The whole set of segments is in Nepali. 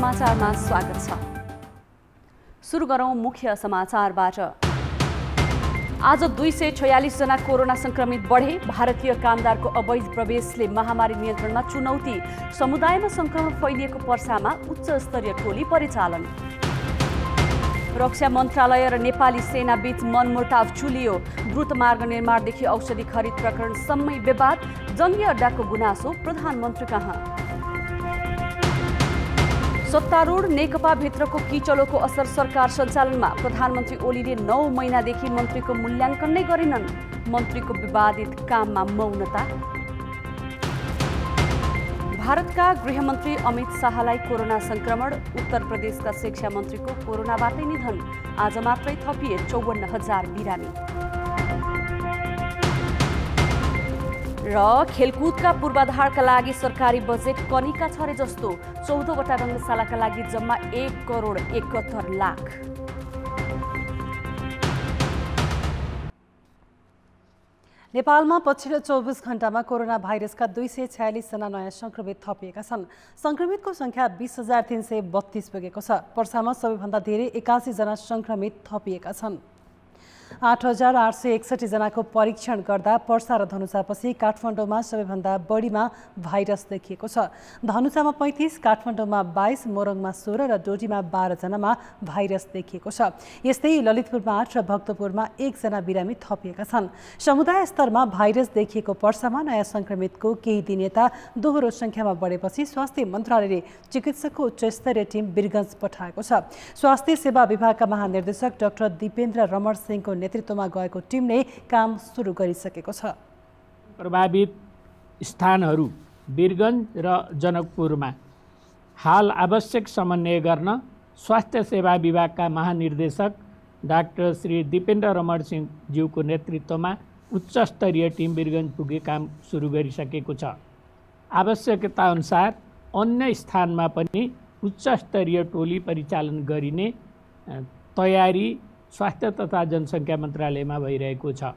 समाचारमा स्वागत छ। सुरु गरौं मुख्य समाचारबाट। आज 246 जना कोरोना संक्रमित बढे। भारतीय कामदारको अवैध प्रवेशले महामारी नियन्त्रणमा चुनौती। समुदायमा संक्रमण फैलिएको पर्सामा उच्च स्तरीय टोली परिचालन। रक्षा मन्त्रालय र नेपाली सेना बीच मनमुटाव चुलियो। द्रुत मार्ग निर्माणदेखि औषधि खरिद प्रकरणसम्मै विवाद। जङ्गी अड्डाको गुनासो प्रधानमन्त्री कहाँ। सत्तारूढ नेकपा भित्रको किचलोको असर सरकार सञ्चालनमा। प्रधानमन्त्री ओलीले 9 महिनादेखि मन्त्रीको मूल्याङ्कन नै गरेनन्। मन्त्रीको विवादित काममा मौनता। भारतका गृहमन्त्री अमित शाहलाई कोरोना संक्रमण। उत्तर प्रदेशका शिक्षा मन्त्रीको कोरोनाबाटै निधन। आज मात्रै थपिए 54,000 बिरामी। र खेलकुदका पूर्वाधारका लागि सरकारी बजेट कनिका छरे जस्तो। 14वटा रङ्गशालाका लागि जम्मा 1,71,00,000। नेपालमा पछिल्लो 24 घण्टामा कोरोना भाइरसका 246 जना नयाँ संक्रमित थपिएका छन्। संक्रमितको संख्या 20,332 पुगेको छ। पर्सामा सबैभन्दा धेरै 81 जना संक्रमित थपिएका छन्। 8,861 जनाको परीक्षण गर्दा पर्सा र धनुषापछि काठमाडौँमा सबैभन्दा बढीमा भाइरस देखिएको छ। धनुषामा 35, काठमाडौँमा 22, मोरङमा 16 र डोटीमा 12 जनामा भाइरस देखिएको छ। यस्तै ललितपुरमा 8 र भक्तपुरमा 1 जना बिरामी थपिएका छन्। समुदाय स्तरमा भाइरस देखिएको पर्सामा नयाँ संक्रमितको केही दिन यता दोहोरो संख्यामा बढेपछि स्वास्थ्य मन्त्रालयले चिकित्सकको उच्चस्तरीय टिम वीरगञ्ज पठाएको छ। स्वास्थ्य सेवा विभागका महानिर्देशक डाक्टर दिपेन्द्र रमण सिंहको नेतृत्वमा गएको टिमले काम सुरु गरिसकेको छ। प्रभावित स्थानहरू वीरगञ्ज र जनकपुरमा हाल आवश्यक समन्वय गर्न स्वास्थ्य सेवा विभागका महानिर्देशक डाक्टर श्री दिपेन्द्र रमण सिंहज्यूको नेतृत्वमा उच्च स्तरीय टिम वीरगञ्ज पुगे काम सुरु गरिसकेको छ। आवश्यकता अनुसार अन्य स्थानमा पनि उच्च स्तरीय टोली परिचालन गरिने तयारी स्वास्थ्य तथा जनसङ्ख्या मन्त्रालयमा भइरहेको छ।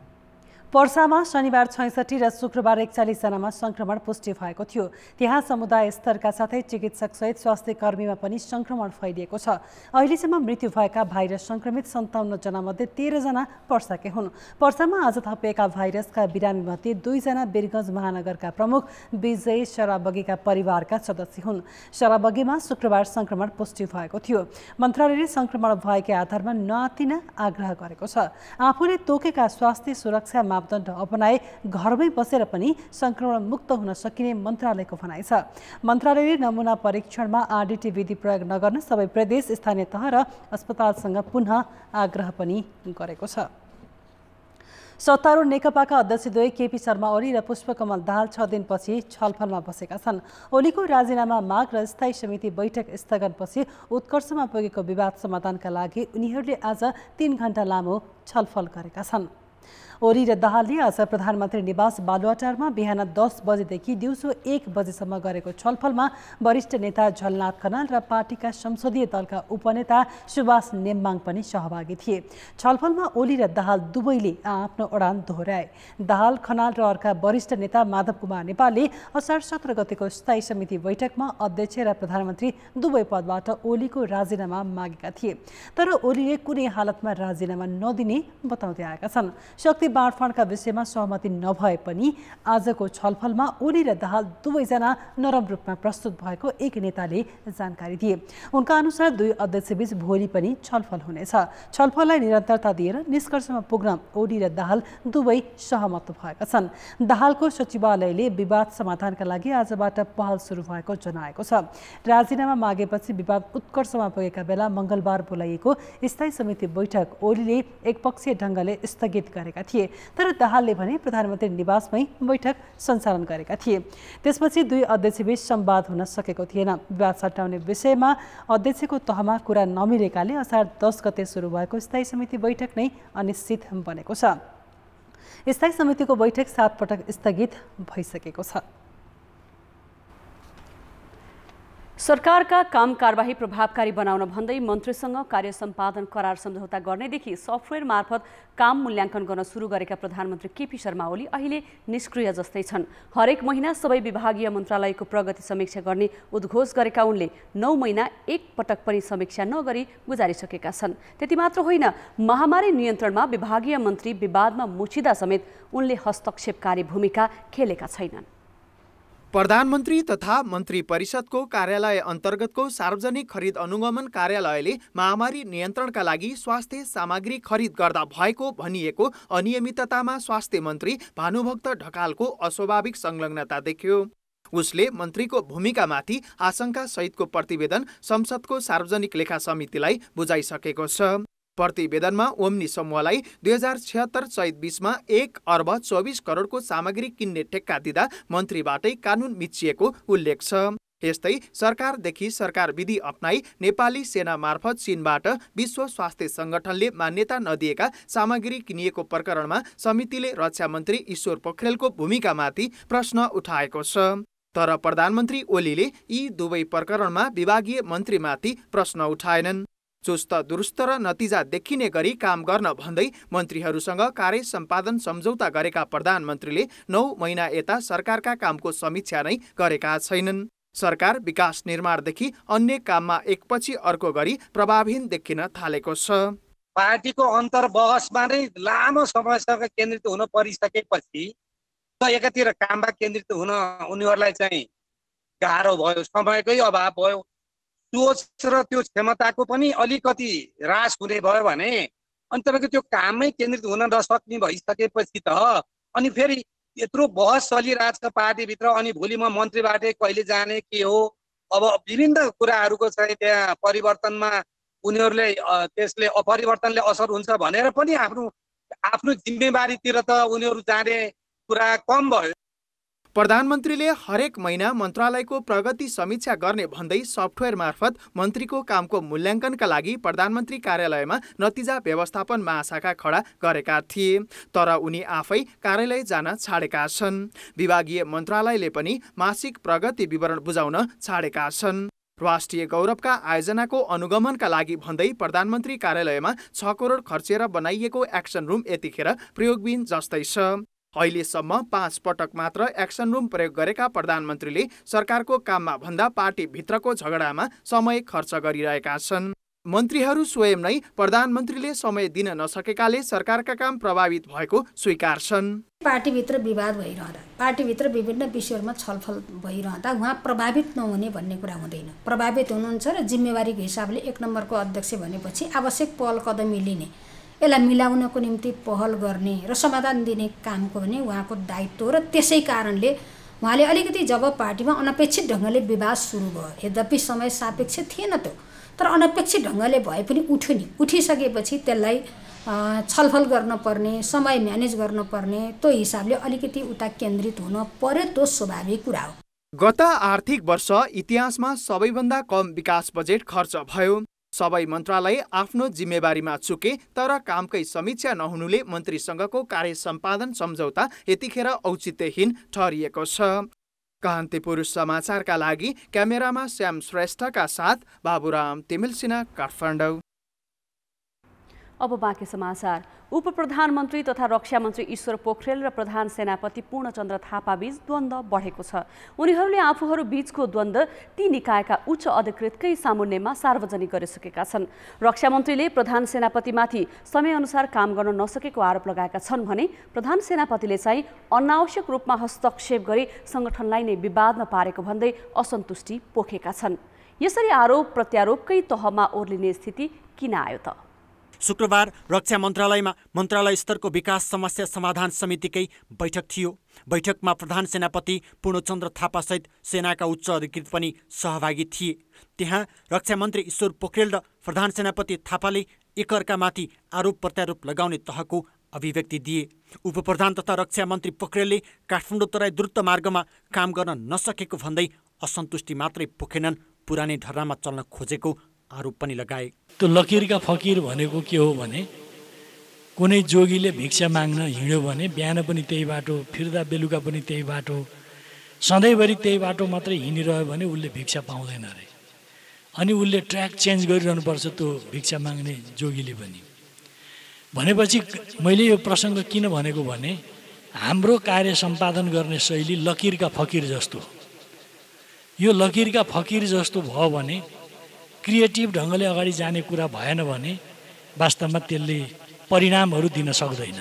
पर्सामा शनिबार 66 र शुक्रबार 41 जनामा संक्रमण पुष्टि भएको थियो। त्यहाँ समुदाय स्तरका साथै चिकित्सकसहित स्वास्थ्य कर्मीमा पनि संक्रमण फैलिएको छ। अहिलेसम्म मृत्यु भएका भाइरस संक्रमित 57 जनामध्ये 13 जना पर्साकै हुन्। पर्सामा आज थपिएका भाइरसका बिरामीमध्ये 2 जना वीरगञ्ज महानगरका प्रमुख विजय शराबगीका परिवारका सदस्य हुन्। शराबगीमा शुक्रबार संक्रमण पुष्टि भएको थियो। मन्त्रालयले संक्रमण भएकै आधारमा नआत्तिन आग्रह गरेको छ। आफूले तोकेका स्वास्थ्य सुरक्षा मापदण्ड अपनाए घरमै बसेर पनि संक्रमण मुक्त हुन सकिने मन्त्रालयको भनाइ छ। मन्त्रालयले नमुना परीक्षणमा आरडीटी विधि प्रयोग नगर्न सबै प्रदेश, स्थानीय तह र अस्पतालसँग पुनः आग्रह पनि गरेको छ। सत्तारूढ नेकपाका अध्यक्षद्वय केपी शर्मा ओली र पुष्पकमल दाहाल 6 दिनपछि छलफलमा बसेका छन्। ओलीको राजीनामा माग र स्थायी समिति बैठक स्थगनपछि उत्कर्षमा पुगेको विवाद समाधानका लागि उनीहरूले आज 3 घण्टा लामो छलफल गरेका छन्। ओली र दाहालले आज प्रधानमन्त्री निवास बालुवाटारमा बिहान 10 बजेदेखि दिउँसो 1 बजेसम्म गरेको छलफलमा वरिष्ठ नेता झलनाथ खनाल र पार्टीका संसदीय दलका उपनेता सुभाष नेम्बाङ पनि सहभागी थिए। छलफलमा ओली र दाहाल दुवैले आफ्नो अडान दोहोर्याए। दाहाल, खनाल र अर्का वरिष्ठ नेता माधव कुमार नेपालले असार 17 गतेको स्थायी समिति बैठकमा अध्यक्ष र प्रधानमन्त्री दुवै पदबाट ओलीको राजीनामा मागेका थिए। तर ओलीले कुनै हालतमा राजीनामा नदिने बताउँदै आएका छन्। शक्ति बाँडफाँडका विषयमा सहमति नभए पनि आजको छलफलमा ओली र दाहाल दुवैजना नरम रूपमा प्रस्तुत भएको एक नेताले जानकारी दिए। उनका अनुसार दुई अध्यक्षबीच भोलि पनि छलफल हुनेछ। छलफललाई निरन्तरता दिएर निष्कर्षमा पुग्न ओली र दाहाल दुवै सहमत भएका छन्। दाहालको सचिवालयले विवाद समाधानका लागि आजबाट पहल सुरु भएको जनाएको छ। राजीनामा मागेपछि विवाद उत्कर्षमा पुगेका बेला मंगलबार बोलाइएको स्थायी समिति बैठक ओलीले एकपक्षीय ढङ्गले स्थगित गरेका थिए। तर दाहालले भने प्रधानमन्त्री निवासमै बैठक सञ्चालन गरेका थिए। त्यसपछि दुई अध्यक्षबीच संवाद हुन सकेको थिएन। विवाद सटाउने विषयमा अध्यक्षको तहमा कुरा नमिलेकाले असार 10 गते सुरु भएको स्थायी समिति बैठक नै अनिश्चित बनेको छ। स्थायी समितिको बैठक 7 पटक स्थगित भइसकेको छ। सरकारका काम कारबाही प्रभावकारी बनाउन भन्दै मन्त्रीसँग कार्य सम्पादन करार सम्झौता गर्नेदेखि सफ्टवेयर मार्फत काम मूल्याङ्कन गर्न सुरु गरेका प्रधानमन्त्री केपी शर्मा ओली अहिले निष्क्रिय जस्तै छन्। हरेक महिना सबै विभागीय मन्त्रालयको प्रगति समीक्षा गर्ने उद्घोष गरेका उनले 9 महिना एक पटक पनि समीक्षा नगरी गुजारिसकेका छन्। त्यति मात्र होइन, महामारी नियन्त्रणमा विभागीय मन्त्री विवादमा मुछिँदा समेत उनले हस्तक्षेपकारी भूमिका खेलेका छैनन्। प्रधानमन्त्री तथा मन्त्री परिषदको कार्यालय अन्तर्गतको सार्वजनिक खरिद अनुगमन कार्यालयले महामारी नियन्त्रणका लागि स्वास्थ्य सामग्री खरिद गर्दा भएको भनिएको अनियमिततामा स्वास्थ्य मन्त्री भानुभक्त ढकालको अस्वाभाविक संलग्नता देखियो। उसले मन्त्रीको भूमिकामाथि आशंका सहितको प्रतिवेदन संसदको सार्वजनिक लेखा समितिलाई बुझाइसकेको छ। प्रतिवेदनमा ओम्नी समूहलाई 2076 चैत 20मा 1 अर्ब 24 करोडको सामग्री किन्ने ठेक्का दिँदा मन्त्रीबाटै कानुन मिचिएको उल्लेख छ। यस्तै सरकारदेखि सरकार विधि अपनाई नेपाली सेना मार्फत चीनबाट विश्व स्वास्थ्य संगठनले मान्यता नदिएका सामग्री किनिएको प्रकरणमा समितिले रक्षा मन्त्री ईश्वर पोखरेलको भूमिकामाथि प्रश्न उठाएको छ। तर प्रधानमन्त्री ओलीले यी दुवै प्रकरणमा विभागीय मन्त्रीमाथि प्रश्न उठाएनन्। चुस्त दुरुस्त र नतिजा देखिने गरी काम गर्न भन्दै मन्त्रीहरूसँग कार्य सम्पादन सम्झौता गरेका प्रधानमन्त्रीले 9 महिना यता सरकारका कामको समीक्षा नै गरेका छैनन्। सरकार विकास निर्माणदेखि अन्य काममा एकपछि अर्को गरी प्रभावहीन देखिन थालेको छ। पार्टीको अन्तर्बहसमा नै लामो समयसँग केन्द्रित हुन परिसकेपछि एकातिर काममा केन्द्रित हुन उनीहरूलाई चाहिँ गाह्रो भयो, समयकै अभाव भयो। सोच र त्यो क्षमताको पनि अलिकति ह्रास हुने भयो भने अनि तपाईँको त्यो काममै केन्द्रित हुन नसक्ने भइसकेपछि त अनि फेरि यत्रो बहस चलिरहेछ पार्टीभित्र, अनि भोलि म मन्त्रीबाटै कहिले जाने के हो, अब विभिन्न कुराहरूको चाहिँ त्यहाँ परिवर्तनमा उनीहरूले त्यसले अपरिवर्तनले असर हुन्छ भनेर पनि आफ्नो जिम्मेवारीतिर त उनीहरू जाने कुरा कम भयो। प्रधानमन्त्रीले हरेक महिना मन्त्रालयको प्रगति समीक्षा गर्ने भन्दै सफ्टवेयर मार्फत मन्त्रीको कामको मूल्याङ्कनका लागि प्रधानमन्त्री कार्यालयमा नतिजा व्यवस्थापन महाशाखा खडा गरेका थिए। तर उनी आफै कार्यालय जान छाडेका छन्। विभागीय मन्त्रालयले पनि मासिक प्रगति विवरण बुझाउन छाडेका छन्। राष्ट्रिय गौरवका आयोजनाको अनुगमनका लागि भन्दै प्रधानमन्त्री कार्यालयमा 6 करोड खर्चेर बनाइएको एक्सन रुम यतिखेर प्रयोगविहीन जस्तै छ। अहिलेसम्म 5 पटक मात्र एक्सन रुम प्रयोग गरेका प्रधानमन्त्रीले सरकारको काममा भन्दा पार्टीभित्रको झगडामा समय खर्च गरिरहेका छन्। मन्त्रीहरू स्वयं नै प्रधानमन्त्रीले समय दिन नसकेकाले सरकारका काम प्रभावित भएको स्वीकार्छन्। पार्टीभित्र विवाद भइरहँदा, पार्टीभित्र विभिन्न विषयहरूमा छलफल भइरहँदा उहाँ प्रभावित नहुने भन्ने कुरा हुँदैन। प्रभावित हुनुहुन्छ र जिम्मेवारीको हिसाबले 1 नम्बरको अध्यक्ष भनेपछि आवश्यक पहल कदम लिने, यसलाई मिलाउनको निम्ति पहल गर्ने र समाधान दिने कामको भने उहाँको दायित्व र त्यसै कारणले उहाँले अलिकति जब पार्टीमा अनपेक्षित ढङ्गले विवाद सुरु भयो, यद्यपि समय सापेक्ष थिएन त्यो, तर अनपेक्षित ढङ्गले भए पनि उठ्यो नि, उठिसकेपछि त्यसलाई छलफल गर्नुपर्ने, समय म्यानेज गर्नुपर्ने, त्यो हिसाबले अलिकति उता केन्द्रित हुन पर्यो। त्यो स्वाभाविक कुरा हो। गत आर्थिक वर्ष इतिहासमा सबैभन्दा कम विकास बजेट खर्च भयो। सबै मन्त्रालय आफ्नो जिम्मेवारीमा चुके, तर कामकै समीक्षा नहुनुले मन्त्रीसँगको कार्य सम्पादन सम्झौता यतिखेर औचित्यहीन ठहरिएको छ। कान्तिपुर समाचारका लागि क्यामेरामा श्याम श्रेष्ठका साथ बाबुराम तिमिल सिन्हा, काठमाडौँ। अब बाँकी समाचार। उप प्रधानमन्त्री तथा रक्षा मन्त्री ईश्वर पोखरेल र प्रधान सेनापति पूर्णचन्द्र थापा बीच द्वन्द्व बढेको छ। उनीहरूले आफूहरू बीचको द्वन्द्व ती निकायका उच्च अधिकृतकै सामुन्नेमा सार्वजनिक गरिसकेका छन्। रक्षा मन्त्रीले प्रधान सेनापतिमाथि समयअनुसार काम गर्न नसकेको आरोप लगाएका छन् भने प्रधान सेनापतिले चाहिँ अनावश्यक रूपमा हस्तक्षेप गरी सङ्गठनलाई नै विवादमा पारेको भन्दै असन्तुष्टि पोखेका छन्। यसरी आरोप प्रत्यारोपकै तहमा ओर्लिने स्थिति किन आयो त? शुक्रबार रक्षा मन्त्रालयमा मन्त्रालय स्तरको विकास समस्या समाधान समितिकै बैठक थियो। बैठकमा प्रधान सेनापति पूर्णचन्द्र थापासहित सेनाका उच्च अधिकृत पनि सहभागी थिए। त्यहाँ रक्षा मन्त्री ईश्वर पोखरेल र प्रधान सेनापति थापाले एकअर्कामाथि आरोप प्रत्यारोप लगाउने तहको अभिव्यक्ति दिए। उपप्रधान तथा रक्षा मन्त्री पोखरेलले काठमाडौँ तराई द्रुत मार्गमा काम गर्न नसकेको भन्दै असन्तुष्टि मात्रै पोखेनन्, पुरानै ढर्नामा चल्न खोजेको आरोप पनि लगाए। त्यो लकिरका फकिर भनेको के हो भने, कुनै जोगीले भिक्षा माग्न हिँड्यो भने बिहान पनि त्यही बाटो, फिर्दा बेलुका पनि त्यही बाटो, सधैँभरि त्यही बाटो मात्रै हिँडिरह्यो भने उसले भिक्षा पाउँदैन अरे। अनि उसले ट्र्याक चेन्ज गरिरहनुपर्छ त्यो भिक्षा माग्ने जोगीले पनि। भनेपछि मैले यो प्रसङ्ग किन भनेको भने हाम्रो कार्य सम्पादन गर्ने शैली लकिरका फकिर जस्तो। यो लकिरका फकिर जस्तो भयो भने, क्रिएटिभ ढङ्गले अगाडि जाने कुरा भएन भने वास्तवमा त्यसले परिणामहरू दिन सक्दैन।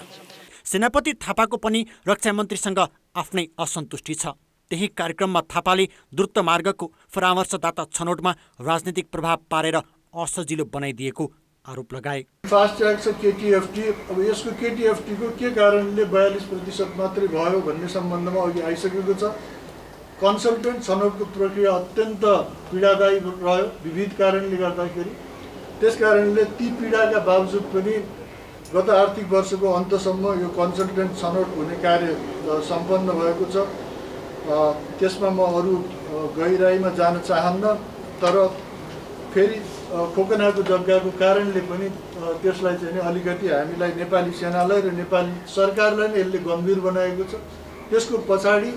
सेनापति थापाको पनि रक्षा मन्त्रीसँग आफ्नै असन्तुष्टि छ। त्यही कार्यक्रममा थापाले द्रुत मार्गको परामर्शदाता छनौटमा राजनीतिक प्रभाव पारेर असजिलो बनाइदिएको आरोप लगाए। फास्ट ट्र्याक छ केटीएफटी, अब यसको केटीएफटीको के कारणले 42% मात्रै भयो भन्ने सम्बन्धमा अघि आइसकेको छ। कन्सल्टेन्ट छनौटको प्रक्रिया अत्यन्त पीडादायी रह्यो विविध कारणले गर्दाखेरि। त्यस कारणले ती पीडाका बावजुद पनि गत आर्थिक वर्षको अन्तसम्म यो कन्सल्टेन्ट छनौट हुने कार्य सम्पन्न भएको छ। त्यसमा म अरू गहिराईमा जान चाहन्न, तर फेरि खोकनाको जग्गाको कारणले पनि त्यसलाई चाहिँ अलिकति हामीलाई नेपाली सेनालाई र नेपाली सरकारलाई नै यसले गम्भीर बनाएको छ। त्यसको पछाडि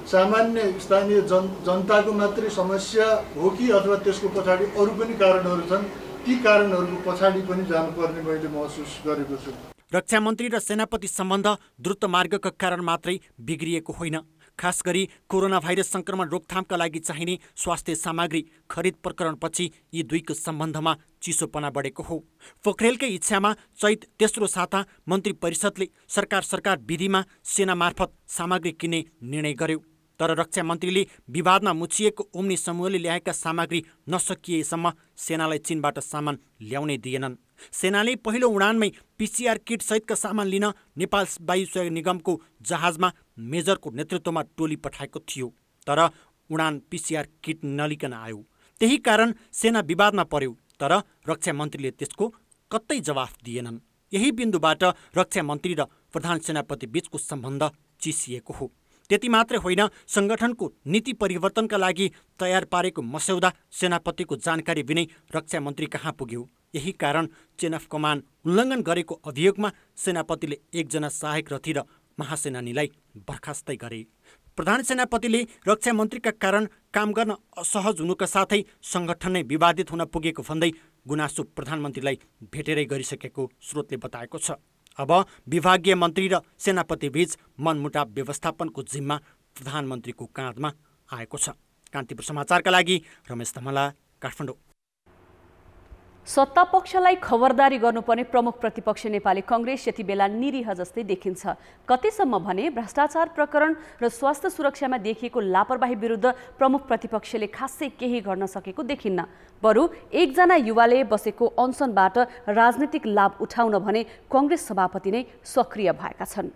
सामान्य स्थानीय जनताको मात्रै समस्या हो कि अथवा त्यसको पछाडि अरू पनि कारणहरू छन्, ती कारणहरूको पछाडि पनि जानुपर्ने मैले महसुस गरेको छु। रक्षा मन्त्री र सेनापति सम्बन्ध द्रुत मार्गका कारण मात्रै बिग्रिएको होइन। खास गरी कोरोना भाइरस संक्रमण रोकथामका लागि चाहिने स्वास्थ्य सामग्री खरिद प्रकरणपछि यी दुईको सम्बन्धमा चिसोपना बढेको हो। पोखरेलकै इच्छामा चैत तेस्रो साता मन्त्री परिषदले सरकार विधिमा सेना मार्फत सामग्री किन्ने निर्णय गर्यो। तर रक्षा मन्त्रीले विवादमा मुछिएको ओम्नी समूहले ल्याएका सामग्री नसकिएसम्म सेनालाई चीनबाट सामान ल्याउनै दिएनन्। सेनाले पहिलो उडानमै पिसिआर किट सहितका सामान लिन नेपाल वायुसेना निगमको जहाजमा मेजरको नेतृत्वमा टोली पठाएको थियो। तर उडान पिसिआर किट नलिकन आयो। त्यही कारण सेना विवादमा पर्यो। तर रक्षा मन्त्रीले त्यसको कतै जवाफ दिएनन्। यही बिन्दुबाट रक्षा मन्त्री र प्रधान सेनापति बीचको सम्बन्ध चिसिएको हो। त्यति मात्रै होइन, संगठनको नीति परिवर्तनका लागि तयार पारेको मस्यौदा सेनापतिको जानकारी बिनै रक्षा मन्त्री कहाँ पुग्यो। यही कारण चेन अफ कमान्ड उल्लङ्घन गरेको अभियोगमा सेनापतिले एकजना सहायक रथी र महासेनानीलाई बर्खास्तै गरे। प्रधान सेनापतिले रक्षा मन्त्रीका कारण काम गर्न असहज हुनुका साथै संगठन नै विवादित हुन पुगेको भन्दै गुनासो प्रधानमन्त्रीलाई भेटेरै गरिसकेको स्रोतले बताएको छ। अब विभागीय मन्त्री र सेनापति बीच मनमुटाव व्यवस्थापनको जिम्मा प्रधानमन्त्रीको काँधमा आएको छ। कान्तिपुर समाचारका लागि रमेश धमला, काठमाडौँ। सत्ता पक्षलाई खबरदारी गर्नुपर्ने प्रमुख प्रतिपक्ष नेपाली कांग्रेस यति बेला निरीह जस्तै देखिन्छ। कतिसम्म भने भ्रष्टाचार प्रकरण र स्वास्थ्य सुरक्षामा देखिएको लापरवाही विरुद्ध प्रमुख प्रतिपक्षले खासै केही गर्न सकेको देखिन्न। बरु एकजना युवाले बसेको अनसनबाट राजनीतिक लाभ उठाउन भने कांग्रेस सभापति नै सक्रिय भएका छन्।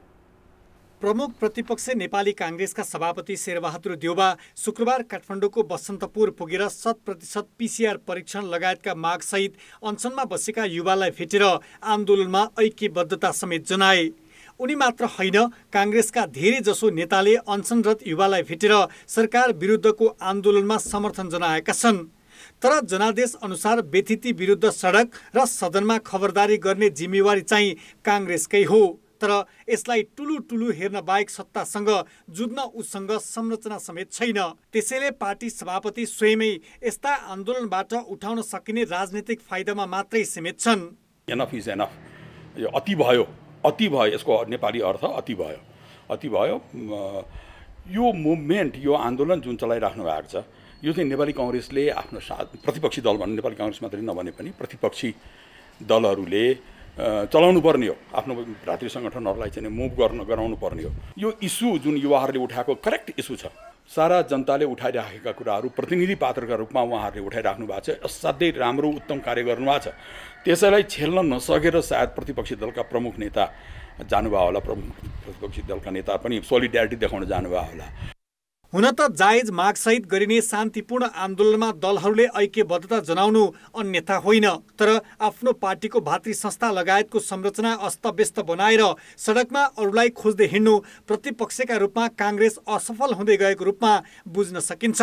प्रमुख प्रतिपक्ष नेपाली कांग्रेसका सभापति शेरबहादुर देउबा शुक्रबार काठमाडौँको बसन्तपुर पुगेर 100% पीसीआर परीक्षण लगायतका मागसहित अनसनमा बसेका युवालाई भेटेर आन्दोलनमा ऐक्यबद्धता समेत जनाए। उनी मात्र होइन, कांग्रेसका धेरै जसो नेताले अनसनरत युवालाई भेटेर सरकार विरुद्धको आन्दोलनमा समर्थन जनाएका छन्। तर जनादेश अनुसार व्यथिति विरुद्ध सडक र सदनमा खबरदारी गर्ने जिम्मेवारी चाहिँ कांग्रेसकै हो। तर यसलाई टुलु हेर्न बाहेक सत्तासँग जुझ्न उसँग संरचना समेत छैन। त्यसैले पार्टी सभापति स्वयमै यस्ता आन्दोलनबाट उठाउन सकिने राजनीतिक फाइदामा मात्रै सीमित छन्। एनफ इज एनफ, यो अति भयो, यसको नेपाली अर्थ अति भयो। यो मुभमेन्ट, यो आन्दोलन जुन चलाइराख्नु भएको छ, यो चाहिँ नेपाली कांग्रेसले आफ्नो प्रतिपक्षी दल भन्नु, नेपाली कांग्रेस मात्रै नभने पनि प्रतिपक्षी दलहरूले चलाउनु पर्ने हो। आफ्नो भ्रातृ सङ्गठनहरूलाई चाहिँ मुभ गराउनु पर्ने हो। यो इस्यु जुन युवाहरूले उठाएको करेक्ट इस्यु छ। सारा जनताले उठाइराखेका कुराहरू प्रतिनिधि पात्रका रूपमा उहाँहरूले उठाइराख्नु भएको छ। असाध्यै राम्रो उत्तम कार्य गर्नुभएको छ। त्यसैलाई छेल्न नसकेर सायद प्रतिपक्षी दलका प्रमुख नेता जानुभयो होला, प्रमुख प्रतिपक्षी दलका नेता पनि सोलिड्यारिटी देखाउन जानुभयो होला। हुन त जायज मागसहित गरिने शान्तिपूर्ण आन्दोलनमा दलहरूले ऐक्यबद्धता जनाउनु अन्यथा होइन। तर आफ्नो पार्टीको भातृ संस्था लगायतको संरचना अस्तव्यस्त बनाएर सडकमा अरूलाई खोज्दै हिँड्नु प्रतिपक्षका रूपमा कांग्रेस असफल हुँदै गएको रूपमा बुझ्न सकिन्छ।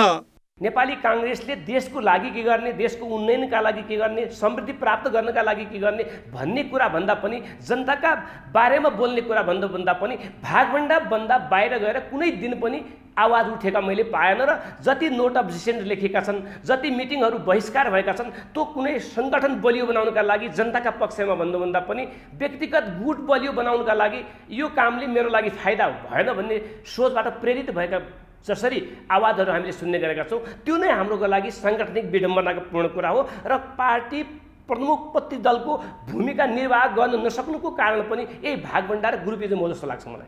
नेपाली काङ्ग्रेसले देशको लागि के गर्ने, देशको उन्नयनका लागि के गर्ने, समृद्धि प्राप्त गर्नका लागि के गर्ने भन्ने कुरा भन्दा पनि, जनताका बारेमा बोल्ने कुरा भन्दा पनि भागभण्डाभन्दा बाहिर गएर कुनै दिन पनि आवाज उठेका मैले पाएन। र जति नोट अफ डिसेन्ट लेखेका छन्, जति मिटिङहरू बहिष्कार भएका छन्, त्यो कुनै सङ्गठन बलियो बनाउनका लागि जनताका पक्षमा भन्दा पनि व्यक्तिगत गुट बलियो बनाउनका लागि यो कामले मेरो लागि फाइदा भएन भन्ने सोचबाट प्रेरित भएका जसरी आवाजहरू हामीले सुन्ने गरेका छौँ, त्यो नै हाम्रो लागि साङ्गठनिक विडम्बनापूर्ण कुरा हो। र पार्टी प्रमुख प्रतिदलको भूमिका निर्वाह गर्न नसक्नुको कारण पनि यही भागभण्डार ग्रुपिजम हो जस्तो लाग्छ मलाई।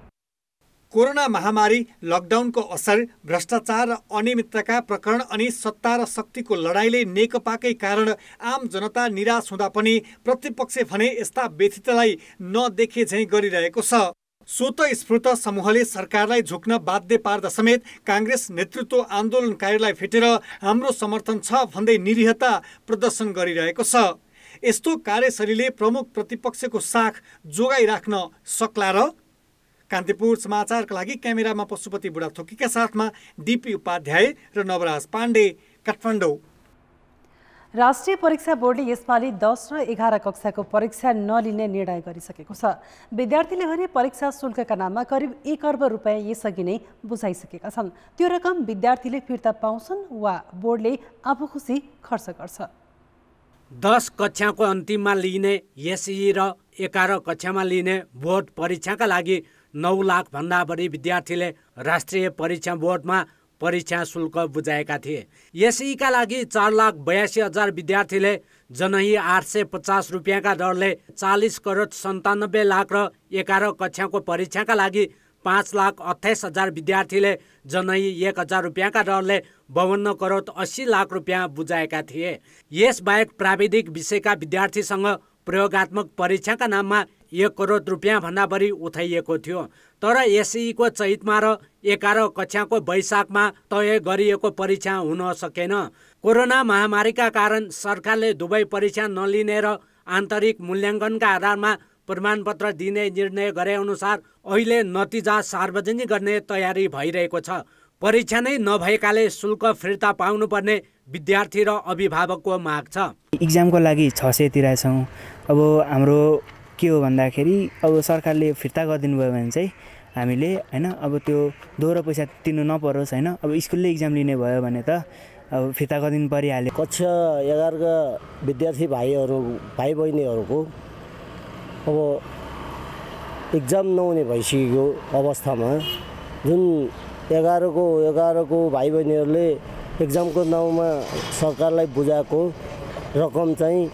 कोरोना महामारी, लकडाउनको असर, भ्रष्टाचार र अनियमितताका प्रकरण अनि सत्ता र शक्तिको लडाईँले नेकपाकै कारण आम जनता निराश हुँदा पनि प्रतिपक्ष भने यस्ता व्यथितलाई नदेखे झैँ गरिरहेको छ। स्वतस्फूर्त समूहले सरकारलाई झुक्न बाध्य पार्दा समेत काङ्ग्रेस नेतृत्व आन्दोलनकारीलाई फेटेर हाम्रो समर्थन छ भन्दै निरीहता प्रदर्शन गरिरहेको छ। यस्तो कार्यशैलीले प्रमुख प्रतिपक्षको साख जोगाइराख्न सक्ला र? कान्तिपुर समाचारका लागि क्यामेरामा पशुपति बुढाथोकीका साथमा डिपी उपाध्याय र नवराज पाण्डे, काठमाडौँ। राष्ट्रिय परीक्षा बोर्डले यसपालि 10 र 11 कक्षाको परीक्षा नलिने निर्णय गरिसकेको छ। विद्यार्थीले भने परीक्षा शुल्कका नाममा करिब 1 अर्ब रुपैयाँ यसअघि नै बुझाइसकेका छन्। त्यो रकम विद्यार्थीले फिर्ता पाउँछन् वा बोर्डले आफू खुसी खर्च गर्छ। 10 कक्षाको अन्तिममा लिने एसई र 11 कक्षामा लिने बोर्ड परीक्षाका लागि 9 लाख भन्दा बढी विद्यार्थीले राष्ट्रिय परीक्षा बोर्डमा परीक्षा शुल्क बुझाएका थिए। एसईका लागि 4,82,000 विद्यार्थीले जनही 850 रुपियाँका दरले 40 करोड 97 लाख र 11 कक्षाको परीक्षाका लागि 5,28,000 विद्यार्थीले जनही 1,000 रुपियाँका दरले 52 करोड 80 लाख रुपियाँ बुझाएका थिए। यसबाहेक प्राविधिक विषयका विद्यार्थीसँग प्रयोगात्मक परीक्षाका नाममा 1 करोड रुपियाँ भन्दा बढी उठाइएको थियो। तर एसईको चैतमा र 11 कक्षाको वैशाखमा तय गरिएको परीक्षा हुन सकेन। कोरोना महामारीका कारण सरकारले दुवै परीक्षा नलिने र आन्तरिक मूल्याङ्कनका आधारमा प्रमाणपत्र दिने निर्णय गरे अनुसार अहिले नतिजा सार्वजनिक गर्ने तयारी भइरहेको छ। परीक्षा नै नभएकाले शुल्क फिर्ता पाउनुपर्ने विद्यार्थी र अभिभावकको माग छ। इक्जामको लागि 600 तिरेछौँ। अब हाम्रो के हो भन्दाखेरि अब सरकारले फिर्ता गरिदिनु भयो भने चाहिँ हामीले हैन अब त्यो दोहोरो पैसा तिर्नु नपरोस् हैन। अब स्कुलले इक्जाम लिने भयो भने त अब फिर्ता गरिदिनु परिहाल्यो। कक्षा 11 का विद्यार्थी भाइ बहिनीहरूको अब इक्जाम नहुने भइसकेको अवस्थामा जुन 11 को भाइ बहिनीहरूले इक्जामको नाउँमा सरकारलाई बुझाएको रकम चाहिँ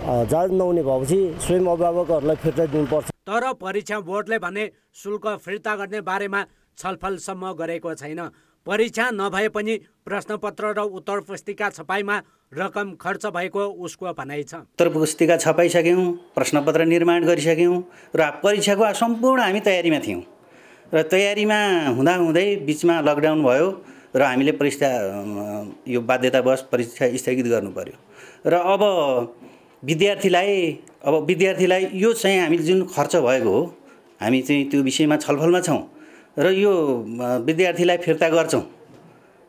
जाँच नहुने भएपछि स्वयं अभिभावकहरूलाई फिर्ता दिनुपर्छ। तर परीक्षा बोर्डले भने शुल्क फिर्ता गर्ने बारेमा छलफलसम्म गरेको छैन। परीक्षा नभए पनि प्रश्नपत्र र उत्तर पुस्तिका छपाईमा रकम खर्च भएको उसको भनाइ छ। उत्तर पुस्तिका छपाइसक्यौँ, प्रश्नपत्र निर्माण गरिसक्यौँ र परीक्षाको सम्पूर्ण हामी तयारीमा थियौँ र तयारीमा हुँदाहुँदै बिचमा लकडाउन भयो र हामीले परीक्षा यो बाध्यतावश परीक्षा स्थगित गर्नु पर्यो र अब विद्यार्थीलाई यो चाहिँ हामीले जुन खर्च भएको हो हामी चाहिँ त्यो विषयमा छलफलमा छौँ र यो विद्यार्थीलाई फिर्ता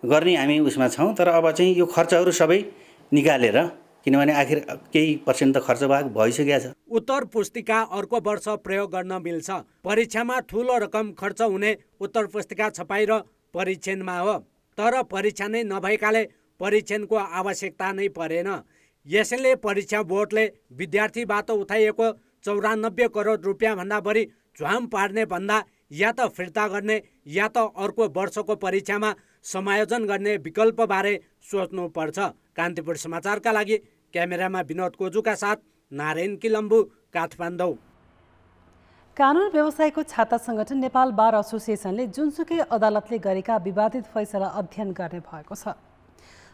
गर्ने हामी उसमा छौँ। तर अब चाहिँ यो खर्चहरू सबै निकालेर, किनभने आखिर केही पर्सेन्ट त खर्च भइसकेको छ। उत्तर पुस्तिका अर्को वर्ष प्रयोग गर्न मिल्छ। परीक्षामा ठुलो रकम खर्च हुने उत्तर पुस्तिका छपाई र परीक्षणमा हो। तर परीक्षा नै नभएकाले परीक्षणको आवश्यकता नै परेन। यसैले परीक्षा बोर्डले विद्यार्थीबाट उठाइएको 94 करोड रुपियाँ भन्दा बढी झ्वाम पार्ने भन्दा या त फिर्ता गर्ने या त अर्को वर्षको परीक्षामा समायोजन गर्ने विकल्पबारे सोच्नुपर्छ। कान्तिपुर समाचारका लागि क्यामेरामा विनोद कोजुका साथ नारायण किलम्बु, काठमाडौँ। कानुन व्यवसायको छाता संगठन नेपाल बार एसोसिएसनले जुनसुकै अदालतले गरेका विवादित फैसला अध्ययन गर्ने भएको छ।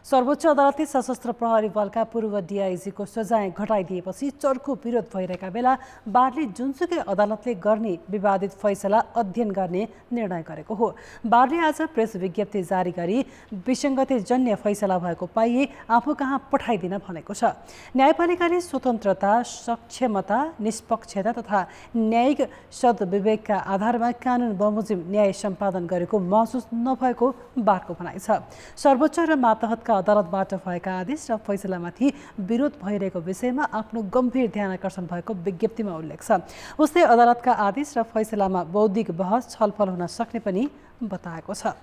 सर्वोच्च अदालतले सशस्त्र प्रहरी बलका पूर्व डिआइजीको सजाय घटाइदिएपछि चर्को विरोध भइरहेका बेला बारले जुनसुकै अदालतले गर्ने विवादित फैसला अध्ययन गर्ने निर्णय गरेको हो। बारले आज प्रेस विज्ञप्ति जारी गरी विसङ्गतिजन्य फैसला भएको पाइए आफू कहाँ पठाइदिन भनेको छ। न्यायपालिकाले स्वतन्त्रता, सक्षमता, निष्पक्षता तथा न्यायिक सद्विवेकका आधारमा कानुन बमोजिम न्याय सम्पादन गरेको महसुस नभएको बारको भनाइ छ। सर्वोच्च र मातहतका अदालतबाट भएका आदेश र फैसलामाथि विरोध भइरहेको विषयमा आफ्नो गम्भीर ध्यान आकर्षण भएको विज्ञप्तिमा उल्लेख छ। उसले अदालतका आदेश र फैसलामा बौद्धिक बहस छलफल हुन सक्ने पनि बताएको छ।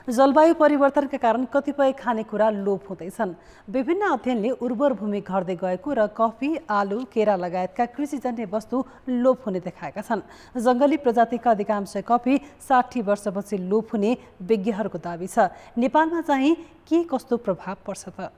जलवायु परिवर्तनका कारण कतिपय खानेकुरा लोप हुँदैछन्। विभिन्न अध्ययनले उर्वर भूमि घट्दै गएको र कफी, आलु, केरा लगायतका कृषिजन्य वस्तु लोप हुने देखाएका छन्। जङ्गली प्रजातिका अधिकांश कफी 60 वर्षपछि लोप हुने विज्ञहरूको दाबी छ। नेपालमा चाहिँ के कस्तो प्रभाव पर्छ त?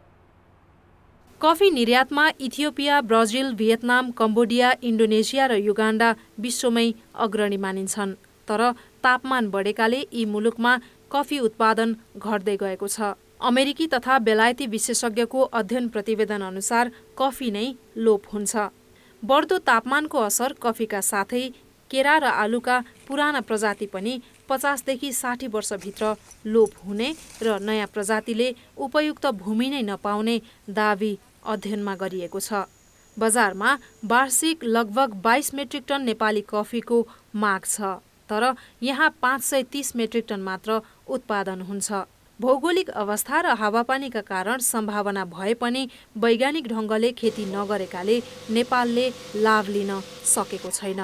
कफी निर्यातमा Ethiopia, Brazil, Vietnam, Cambodia, Indonesia र युगान्डा विश्वमै अग्रणी मानिन्छन्। तर तापमान बढेकाले यी मुलुकमा कफी उत्पादन घट्दै गएको छ। अमेरिकी तथा बेलायती विशेषज्ञको अध्ययन प्रतिवेदन अनुसार कफी नै लोप हुन्छ। बढ्दो तापमानको असर कफीका साथै केरा र आलुका पुराना प्रजाति पनि 50 देखि 60 वर्षभित्र लोप हुने र नयाँ प्रजातिले उपयुक्त भूमि नै नपाउने दाबी अध्ययनमा गरिएको छ। बजारमा वार्षिक लगभग 22 मेट्रिक टन नेपाली कफीको माग छ, तर यहाँ 530 मेट्रिक टन मात्र उत्पादन हुन्छ। भौगोलिक अवस्था र हावापानीका कारण सम्भावना भए पनि वैज्ञानिक ढङ्गले खेती नगरेकाले नेपालले लाभ लिन सकेको छैन।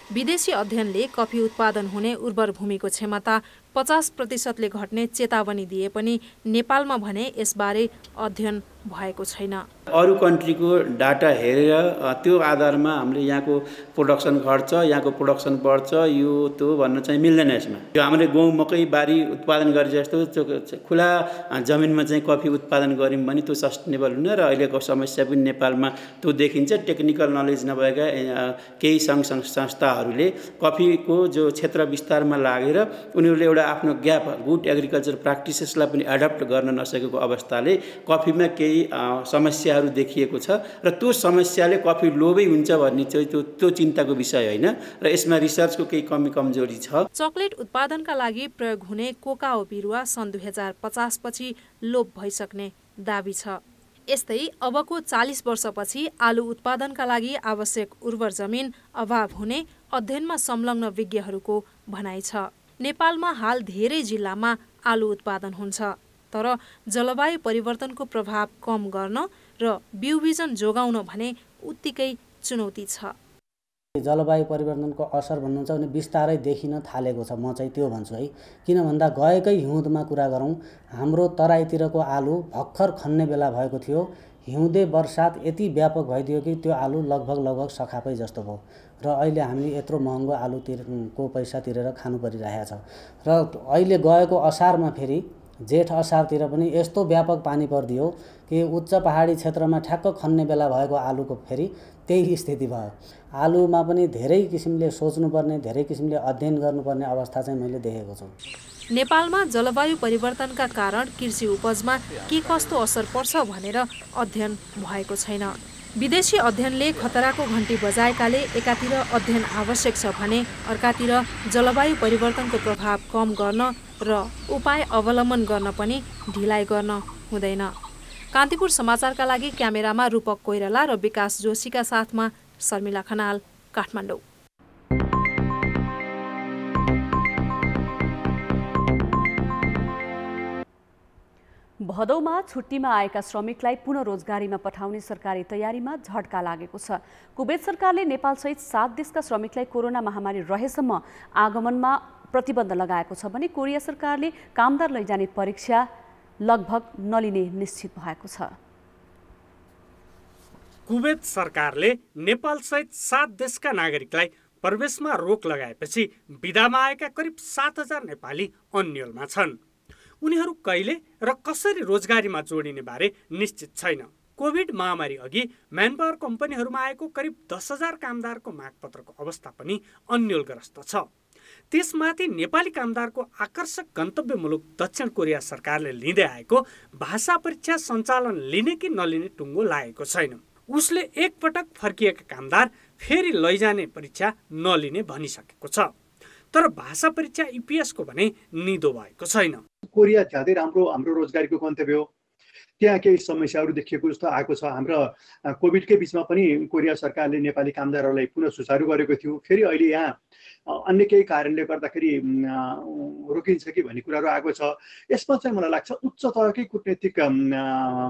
विदेशी अध्ययनले कफी उत्पादन हुने उर्वर भूमिको क्षमता 50% घट्ने चेतावनी दिए पनि नेपालमा भने यसबारे अध्ययन भएको छैन। अरू कन्ट्रीको डाटा हेरेर त्यो आधारमा हामीले यहाँको प्रोडक्सन घट्छ, यहाँको प्रोडक्सन बढ्छ, यो त्यो भन्न चाहिँ मिल्दैन। यसमा यो हामीले गहुँ मकै बारी उत्पादन गरे जस्तो खुला जमिनमा चाहिँ कफी उत्पादन गऱ्यौँ भने त्यो सस्टेनेबल हुने र अहिलेको समस्या पनि नेपालमा त्यो देखिन्छ। टेक्निकल नलेज नभएका केही सङ्घ संस्थाहरूले कफीको जो क्षेत्र विस्तारमा लागेर उनीहरूले एउटा आफ्नो ग्याप गुड एग्रिकल्चर प्र्याक्टिसेसलाई पनि एडप्ट गर्न नसकेको अवस्थाले कफीमा केही समस्याहरू देखिएको छ र त्यो समस्याले कफी लोभै हुन्छ भन्ने चाहिँ त्यो चिन्ताको विषय होइन र यसमा रिसर्चको केही कमी कमजोरी छ। चकलेट उत्पादनका लागि प्रयोग हुने कोकाओ बिरुवा सन् 2050 पछि लोप भइसक्ने दाबी छ। यस्तै अबको 40 वर्षपछि आलु उत्पादनका लागि आवश्यक उर्वर जमिन अभाव हुने अध्ययनमा संलग्न विज्ञहरूको भनाइ छ। नेपालमा हाल धेरै जिल्लामा आलु उत्पादन हुन्छ, तर जलवायु परिवर्तनको प्रभाव कम गर्न र बिउबिजन जोगाउन भने उत्तिकै चुनौती छ। जलवायु परिवर्तनको असर भन्नुहुन्छ भने बिस्तारै देखिन थालेको छ। म चाहिँ त्यो भन्छु है, किन भन्दा गएकै हिउँदमा कुरा गरौँ, हाम्रो तराईतिरको आलु भर्खर खन्ने बेला भएको थियो। हिउँदे वर्षात यति व्यापक भइदियो कि त्यो आलु लगभग सखापै जस्तो भयो र अहिले हामीले यत्रो महँगो आलुको पैसा तिरेर खानु परिरहेको छ। र अहिले गएको असारमा फेरि जेठ असारतिर पनि यस्तो व्यापक पानी परिदियो कि उच्च पहाडी क्षेत्रमा ठ्याक्क खन्ने बेला भएको आलुको फेरि त्यही स्थिति भयो। आलुमा पनि धेरै किसिमले सोच्नुपर्ने, धेरै किसिमले अध्ययन गर्नुपर्ने अवस्था चाहिँ मैले देखेको छु। नेपालमा जलवायु परिवर्तनका कारण कृषि उपजमा के कस्तो असर पर्छ भनेर अध्ययन भएको छैन। विदेशी अध्ययनले खतराको घण्टी बजाएकाले एकातिर अध्ययन आवश्यक छ भने अर्कातिर जलवायु परिवर्तनको प्रभाव कम गर्न र उपाय अवलम्बन गर्न पनि ढिलाइ गर्न हुँदैन। कान्तिपुर समाचारका लागि क्यामेरामा रूपक कोइराला र विकास जोशीका साथमा शर्मिला खनाल, काठमाडौँ। भदौमा छुट्टीमा आएका श्रमिकलाई पुनः रोजगारीमा पठाउने सरकारी तयारीमा झट्का लागेको छ। कुवेत सरकारले नेपालसहित 7 देशका श्रमिकलाई कोरोना महामारी रहेसम्म आगमनमा प्रतिबन्ध लगाएको छ भने कोरिया सरकारले कामदार लैजाने परीक्षा लगभग नलिने निश्चित भएको छ। कुवेत सरकारले नेपालसहित 7 देशका नागरिकलाई प्रवेशमा रोक लगाएपछि विदामा आएका करिब 7,000 नेपाली अन्यलमा छन्। उनीहरू कहिले र कसरी रोजगारीमा जोडिने बारे निश्चित छैन। कोभिड महामारी अघि म्यानपावर कम्पनीहरूमा आएको करिब 10,000 कामदारको मागपत्रको अवस्था पनि अन्यलग्रस्त छ। त्यसमाथि नेपाली कामदारको आकर्षक गन्तव्य मुलुक दक्षिण कोरिया सरकारले लिँदै आएको भाषा परीक्षा सञ्चालन लिने कि नलिने टुङ्गो लागेको छैन। उसले एकपटक फर्किएका कामदार फेरि लैजाने परीक्षा नलिने भनिसकेको छ। तर भाषा परीक्षा इपिएसको भने निदो भएको छैन। कोरिया ज्यादै राम्रो हाम्रो रोजगारीको गन्तव्य हो। त्यहाँ केही समस्याहरू देखिएको जस्तो आएको छ। हाम्रो कोभिडकै बिचमा पनि कोरिया सरकारले नेपाली कामदारहरूलाई पुनः सुचारू गरेको थियो। फेरि अहिले यहाँ अन्य केही कारणले गर्दाखेरि रोकिन्छ कि भन्ने कुराहरू आएको छ। यसमा चाहिँ मलाई लाग्छ उच्च तहकै कूटनीतिक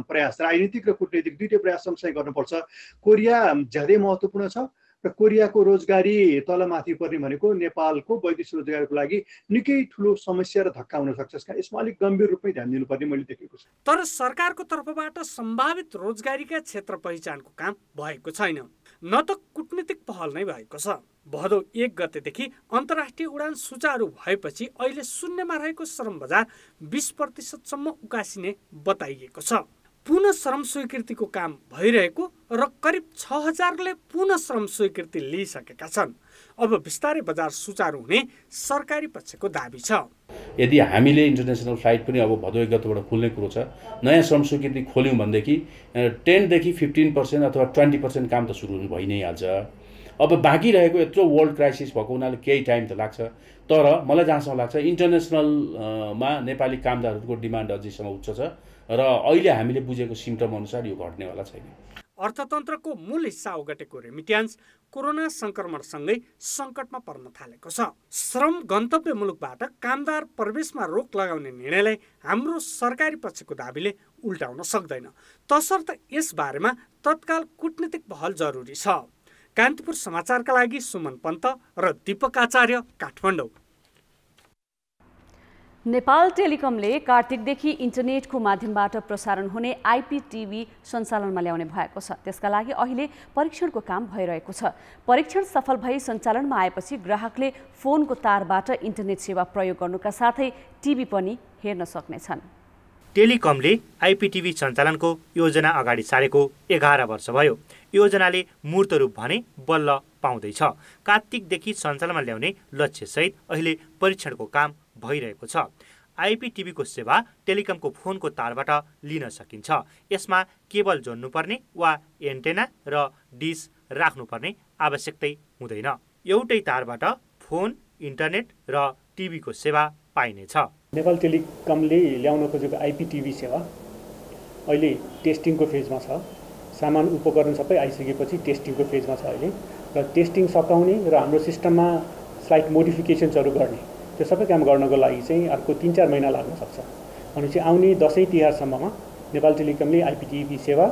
प्रयास, राजनीतिक र कूटनीतिक दुईटै प्रयास सँगसँगै गर्नुपर्छ। कोरिया ज्यादै महत्त्वपूर्ण छ र कोरियाको रोजगारी तलमाथि पर्ने भनेको नेपालको वैदेशिक रोजगारीको लागि निकै ठुलो समस्या र धक्का हुन सक्छ। यसमा अलिक गम्भीर रूपमै ध्यान दिनुपर्ने मैले देखेको छु। तर सरकारको तर्फबाट सम्भावित रोजगारीका क्षेत्र पहिचानको काम भएको छैन, न त कूटनीतिक पहल नै भएको छ। भदौ 1 गतेदेखि अन्तर्राष्ट्रिय उडान सुचारू भएपछि अहिले शून्यमा रहेको श्रम बजार 20% उकासिने बताइएको छ। पुनः श्रम स्वीकृतिको काम भइरहेको र करिब 6000ले पुनः श्रम स्वीकृति लिइसकेका छन्। अब बिस्तारै बजार सुचारू हुने सरकारी पक्षको दाबी छ। यदि हामीले इन्टरनेसनल फ्लाइट पनि अब भदौ 1 गतेबाट खुल्ने कुरो छ, नयाँ श्रम स्वीकृति खोल्यौँ भनेदेखि 10 देखि 15% अथवा 20% काम त सुरु भइ नै हाल्छ। अब बाँकी रहेको यत्रो वर्ल्ड क्राइसिस भएको हुनाले केही टाइम त लाग्छ। तर मलाई जहाँसम्म लाग्छ इन्टरनेसनलमा नेपाली कामदारहरूको डिमान्ड अझैसम्म उच्च छ र अहिले हामीले बुझेको सिम्टम अनुसार यो घट्नेवाला छैन। अर्थतन्त्रको मूल हिस्सा ओगटेको रेमिट्यान्स कोरोना संक्रमणसँगै सङ्कटमा पर्न थालेको छ। श्रम गन्तव्य मुलुकबाट कामदार प्रवेशमा रोक लगाउने निर्णयलाई हाम्रो सरकारी पक्षको दाबीले उल्टाउन सक्दैन, तसर्थ यस बारेमा तत्काल कूटनीतिक पहल जरुरी छ। कान्तिपुर समाचारका लागि सुमन पन्त र दीपक आचार्य, काठमाडौँ। नेपाल टेलिकमले कार्तिकदेखि इन्टरनेटको माध्यमबाट प्रसारण हुने आइपीटिभी सञ्चालनमा ल्याउने भएको छ। त्यसका लागि अहिले परीक्षणको काम भइरहेको छ। परीक्षण सफल भई सञ्चालनमा आएपछि ग्राहकले फोनको तारबाट इन्टरनेट सेवा प्रयोग गर्नुका साथै टिभी पनि हेर्न सक्नेछन्। टेलिकमले आइपीटिभी सञ्चालनको योजना अगाडि सारेको 11 वर्ष भयो। योजनाले मूर्त रूप भने बल्ल पाउँदैछ। कार्तिकदेखि सञ्चालनमा ल्याउने लक्ष्यसहित अहिले परीक्षणको काम भइरहेको छ। आइपीटिभीको सेवा टेलिकमको फोनको तारबाट लिन सकिन्छ। यसमा केबल जोड्नुपर्ने वा एन्टेना र डिस राख्नुपर्ने आवश्यकतै हुँदैन। एउटै तारबाट फोन, इन्टरनेट र टिभीको सेवा पाइनेछ। नेपाल टेलिकमले ल्याउन खोजेको आइपीटिभी सेवा अहिले टेस्टिङको फेजमा छ। सामान उपकरण सबै आइसकेपछि टेस्टिङको फेजमा छ अहिले, र टेस्टिङ सकाउने र हाम्रो सिस्टममा स्लाइट मोडिफिकेसन्सहरू गर्ने त्यो सबै काम गर्नको लागि चाहिँ अर्को 3-4 महिना लाग्न सक्छ। भनेपछि आउने दसैँ तिहारसम्ममा नेपाल टेलिकमले आइपीटिभी सेवा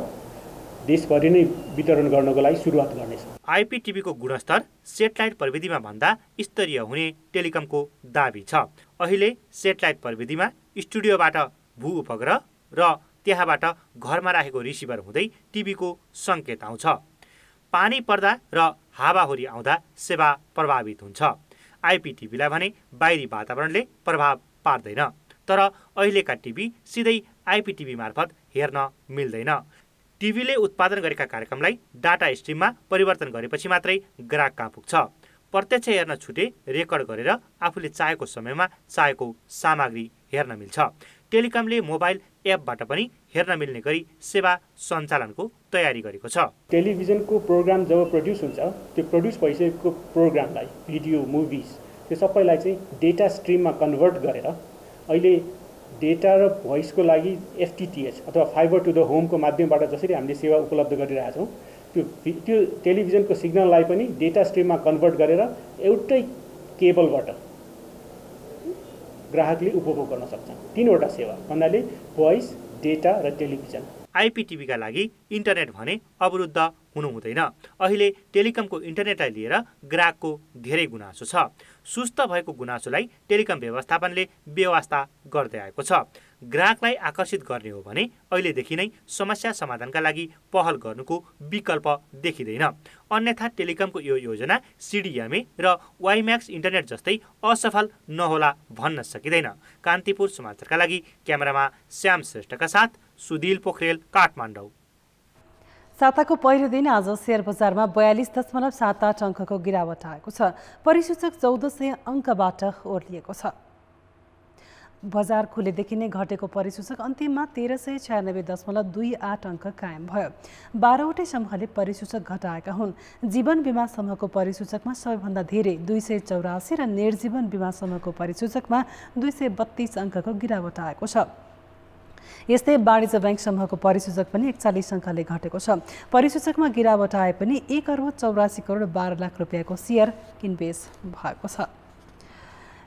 देशभरि नै वितरण गर्नको लागि सुरुवात गर्नेछ। आइपीटिभीको गुणस्तर सेटेलाइट प्रविधिमा भन्दा स्तरीय हुने टेलिकमको दाबी छ। अहिले सेटेलाइट प्रविधिमा स्टुडियोबाट भू उपग्रह र त्यहाँबाट घरमा राखेको रिसिभर हुँदै टिभीको सङ्केत आउँछ। पानी पर्दा र हावाहुरी आउँदा सेवा प्रभावित हुन्छ। आइपीटिभीलाई भने बाहिरी वातावरणले प्रभाव पार्दैन। तर अहिलेका टिभी सिधै आइपीटिभी मार्फत हेर्न मिल्दैन। टिभीले उत्पादन गरेका कार्यक्रमलाई डाटा स्ट्रिममा परिवर्तन गरेपछि मात्रै ग्राहक कहाँ पुग्छ। प्रत्यक्ष हेर्न छुटे रेकर्ड गरेर आफूले चाहेको समयमा चाहेको सामग्री हेर्न मिल्छ। टेलिकमले मोबाइल एपबाट पनि हेर्न मिल्ने गरी सेवा सञ्चालनको तयारी गरेको छ। टेलिभिजनको प्रोग्राम जब प्रड्युस हुन्छ, त्यो प्रड्युस भइसकेको प्रोग्रामलाई भिडियो, मुभिज त्यो सबैलाई चाहिँ डेटा स्ट्रिममा कन्भर्ट गरेर अहिले डेटा र भोइसको लागि एफटिटिएच अथवा फाइबर टु द होमको माध्यमबाट जसरी हामीले सेवा उपलब्ध गरिरहेछौँ, त्यो टेलिभिजनको सिग्नललाई पनि डेटा स्ट्रिममा कन्भर्ट गरेर एउटै केबलबाट ग्राहकले उपभोग गर्न सक्छन्। 3वटा सेवा भन्नाले भोइस, डेटा र टेलिभिजन। आइपीटिभीका लागि इन्टरनेट भने अवरुद्ध हुनु हुँदैन। अहिले टेलिकमको इन्टरनेटलाई लिएर ग्राहकको धेरै गुनासो छ। सुस्त भएको गुनासोलाई टेलिकम व्यवस्थापनले व्यवस्था गर्दै आएको छ। ग्राहकलाई आकर्षित गर्ने हो भने अहिलेदेखि नै समस्या समाधानका लागि पहल गर्नुको विकल्प देखिँदैन। अन्यथा टेलिकमको यो योजना सिडिएमए र वाइम्याक्स इन्टरनेट जस्तै असफल नहोला भन्न सकिँदैन। कान्तिपुर समाचारका लागि क्यामेरामा श्याम श्रेष्ठका साथ सुधिल पोखरेल, काठमाडौँ। साताको पहिलो दिन आज शेयर बजारमा 42.78 अङ्कको गिरावट आएको छ। परिसूचक 1400 अङ्कबाट ओर्लिएको छ। बजार खुलेदेखि नै घटेको परिसूचक अन्तिममा 1396.28 अङ्क कायम भयो। 12वटै समूहले परिसूचक घटाएका हुन्। जीवन बीमा समूहको परिसूचकमा सबैभन्दा धेरै 284 र निर्जीवन बीमा समूहको परिसूचकमा 232 अङ्कको गिरावट आएको छ। यस्तै वाणिज्य बैंक समूहको परिसूचक पनि 41 अङ्कले घटेको छ। परिसूचकमा गिरावट आए पनि 1,84,12,00,000 रुपियाँको सेयर किनबेच भएको छ।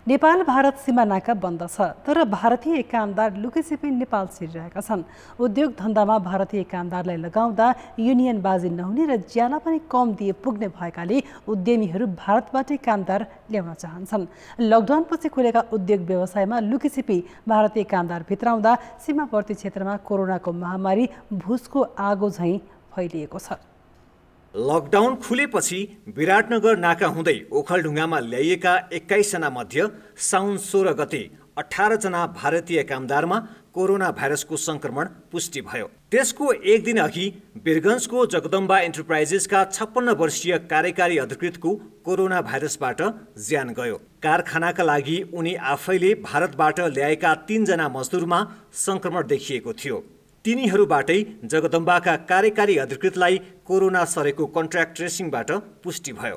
नेपाल भारत सीमा नाका बन्द छ, तर भारतीय कामदार लुकेछिपी नेपाल छिरिरहेका छन्। उद्योग धन्दामा भारतीय कामदारलाई लगाउँदा युनियनबाजी नहुने र ज्याला पनि कम दिए पुग्ने भएकाले उद्यमीहरू भारतबाटै कामदार ल्याउन चाहन्छन्। लकडाउनपछि खुलेका उद्योग व्यवसायमा लुकेछिपी भारतीय कामदार भित्राउँदा सीमावर्ती क्षेत्रमा कोरोनाको महामारी भुसको आगो झैँ फैलिएको छ। लकडाउन खुलेपछि विराटनगर नाका हुँदै ओखलढुङ्गामा ल्याइएका 21 जना मध्ये साउन 16 गते 18 जना भारतीय कामदारमा कोरोना भाइरसको संक्रमण पुष्टि भयो। त्यसको एक दिन अघि वीरगञ्जको जगदम्बा एन्टरप्राइजेसका 56 वर्षीय कार्यकारी अधिकृतको कोरोना भाइरसबाट ज्यान गयो। कारखानाका लागि उनी आफैले भारतबाट ल्याएका 3 जना मजदुरमा संक्रमण देखिएको थियो। तिनीहरूबाटै जगदम्बाका कार्यकारी अधिकृतलाई कोरोना सरेको कन्ट्र्याक्ट ट्रेसिङबाट पुष्टि भयो।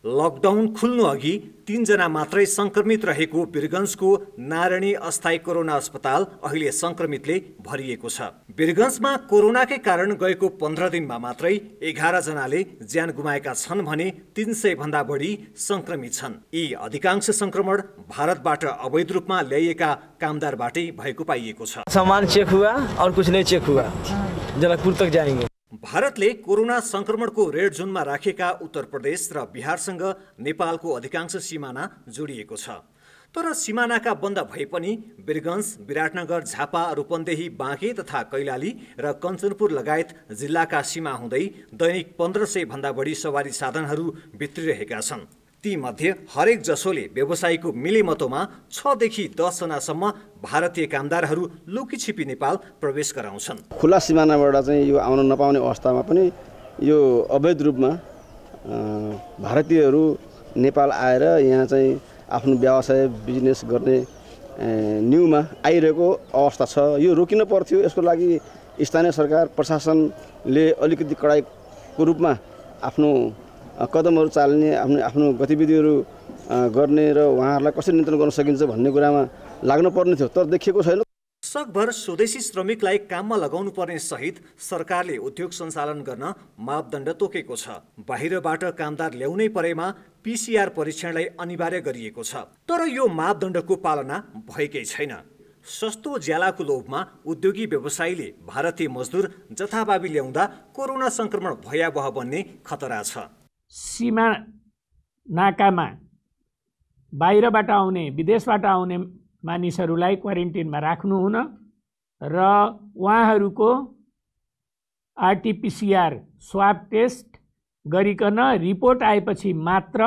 लकडाउन खुल्नु अघि 3 जना मात्रै संक्रमित रहेको वीरगञ्जको नारायणी अस्थायी कोरोना अस्पताल अहिले संक्रमितले भरिएको छ। वीरगञ्जमा कोरोनाकै कारण गएको 15 दिनमा मात्रै 11 जनाले ज्यान गुमाएका छन् भने 300 भन्दा बढी संक्रमित छन्। यी अधिकांश संक्रमण भारतबाट अवैध रूपमा ल्याइएका कामदारबाटै भएको पाइएको छ। सामान चेक हुआ और कुछ नहीं चेक हुआ, जनकपुर तक जाएंगे। भारतले कोरोना संक्रमणको रेड जोनमा राखेका उत्तर प्रदेश र बिहारसँग नेपालको अधिकांश सिमाना जोडिएको छ। तर सिमानाका बन्द भए पनि वीरगञ्ज, विराटनगर, झापा, रूपन्देही, बाँके तथा कैलाली र कञ्चनपुर लगायत जिल्लाका सीमा हुँदै दैनिक 1500 भन्दा बढी सवारी साधनहरू भित्रिरहेका छन्। ती मध्ये हरेक जसोले व्यवसायीको मिलेमतोमा 6 देखि 10 जनासम्म भारतीय कामदारहरू लुकीछिपी नेपाल प्रवेश गराउँछन्। खुला सिमानाबाट चाहिँ यो आउन नपाउने अवस्थामा पनि यो अवैध रूपमा भारतीयहरू नेपाल आएर यहाँ चाहिँ आफ्नो व्यवसाय बिजनेस गर्ने न्यूमा आइरहेको अवस्था छ। यो रोकिन पर्थ्यो। यसको लागि स्थानीय सरकार प्रशासनले अलिकति कडाइको रूपमा आफ्नो कदमहरू चाल्ने, आफ्नो गतिविधिहरू गर्ने र उहाँहरूलाई कसरी नियन्त्रण गर्न सकिन्छ भन्ने कुरामा लाग्नु पर्ने थियो, तर देखिएको छैन। सकभर स्वदेशी श्रमिकलाई काममा लगाउनु पर्ने सहित सरकारले उद्योग सञ्चालन गर्न मापदण्ड तोकेको छ। बाहिरबाट कामदार ल्याउनै परेमा PCR परीक्षणलाई अनिवार्य गरिएको छ, तर यो मापदण्डको पालना भएकै छैन। सस्तो ज्यालाको लोभमा उद्योगी व्यवसायीले भारतीय मजदुर जथाभावी ल्याउँदा कोरोना संक्रमण भयावह बन्ने खतरा छ। सीमा नाकामा बाहिरबाट आउने, विदेशबाट आउने मानिसहरूलाई क्वारेन्टिनमा राख्नु हुन र उहाँहरूको RT-PCR स्वाब टेस्ट गरिकन रिपोर्ट आएपछि मात्र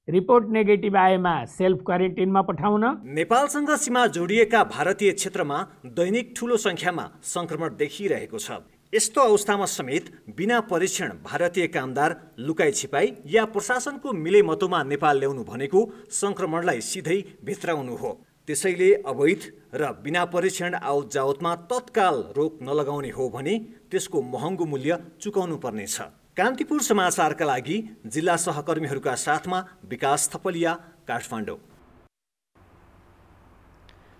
रिपोर्ट नेगेटिभ आएमा सेल्फ क्वारेन्टिनमा पठाउन। नेपालसँग सीमा जोडिएका भारतीय क्षेत्रमा दैनिक ठूलो संख्यामा संक्रमण देखिरहेको छ। यस्तो अवस्थामा समेत बिना परीक्षण भारतीय कामदार लुकाई छिपाई या प्रशासनको मिलेमतोमा नेपाल ल्याउनु भनेको संक्रमणलाई सिधै भित्राउनु हो। त्यसैले अवैध र बिना परीक्षण आवत जावतमा तत्काल रोक नलगाउने हो भने त्यसको महँगो मूल्य चुकाउनु पर्नेछ। कान्तिपुर समाचारका लागि जिल्ला सहकर्मीहरूका साथमा विकास थपलिया, काठमाडौँ।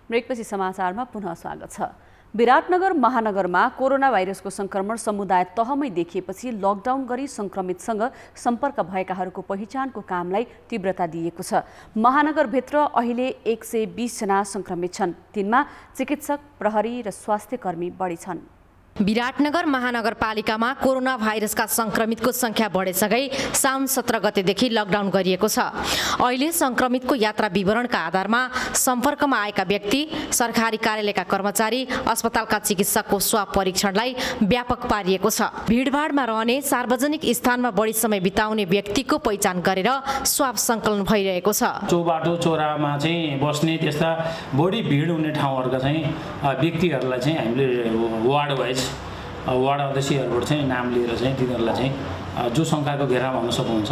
ब्रेकपछि समाचारमा पुनः स्वागत छ। विराटनगर महानगरमा कोरोना भाइरसको संक्रमण समुदाय तहमै देखिएपछि लकडाउन गरी संक्रमितसँग सम्पर्क भएकाहरूको पहिचानको कामलाई तीव्रता दिएको छ। महानगरभित्र अहिले 120 जना संक्रमित छन्। तिनमा चिकित्सक, प्रहरी र स्वास्थ्य कर्मी बढी छन्। विराटनगर महानगरपालिकामा कोरोना भाइरसका संक्रमितको संख्या बढेसँगै साउन 17 गतेदेखि लकडाउन गरिएको छ। अहिले संक्रमितको यात्रा विवरणका आधारमा सम्पर्कमा आएका व्यक्ति, सरकारी कार्यालयका कर्मचारी, अस्पतालका चिकित्सकको स्वाब परीक्षणलाई व्यापक पारिएको छ। भिडभाडमा रहने, सार्वजनिक स्थानमा बढी समय बिताउने व्यक्तिको पहिचान गरेर स्वाब सङ्कलन भइरहेको छ। चौबाटो चौरामा चाहिँ बस्ने त्यस्ता बढी भिड हुने ठाउँहरूका चाहिँ व्यक्तिहरूलाई चाहिँ हामीले वार्ड वाइज वार्ड अध्यक्षहरूबाट चाहिँ नाम लिएर चाहिँ तिनीहरूलाई चाहिँ जो शङ्काको घेरामा हुन सक्नुहुन्छ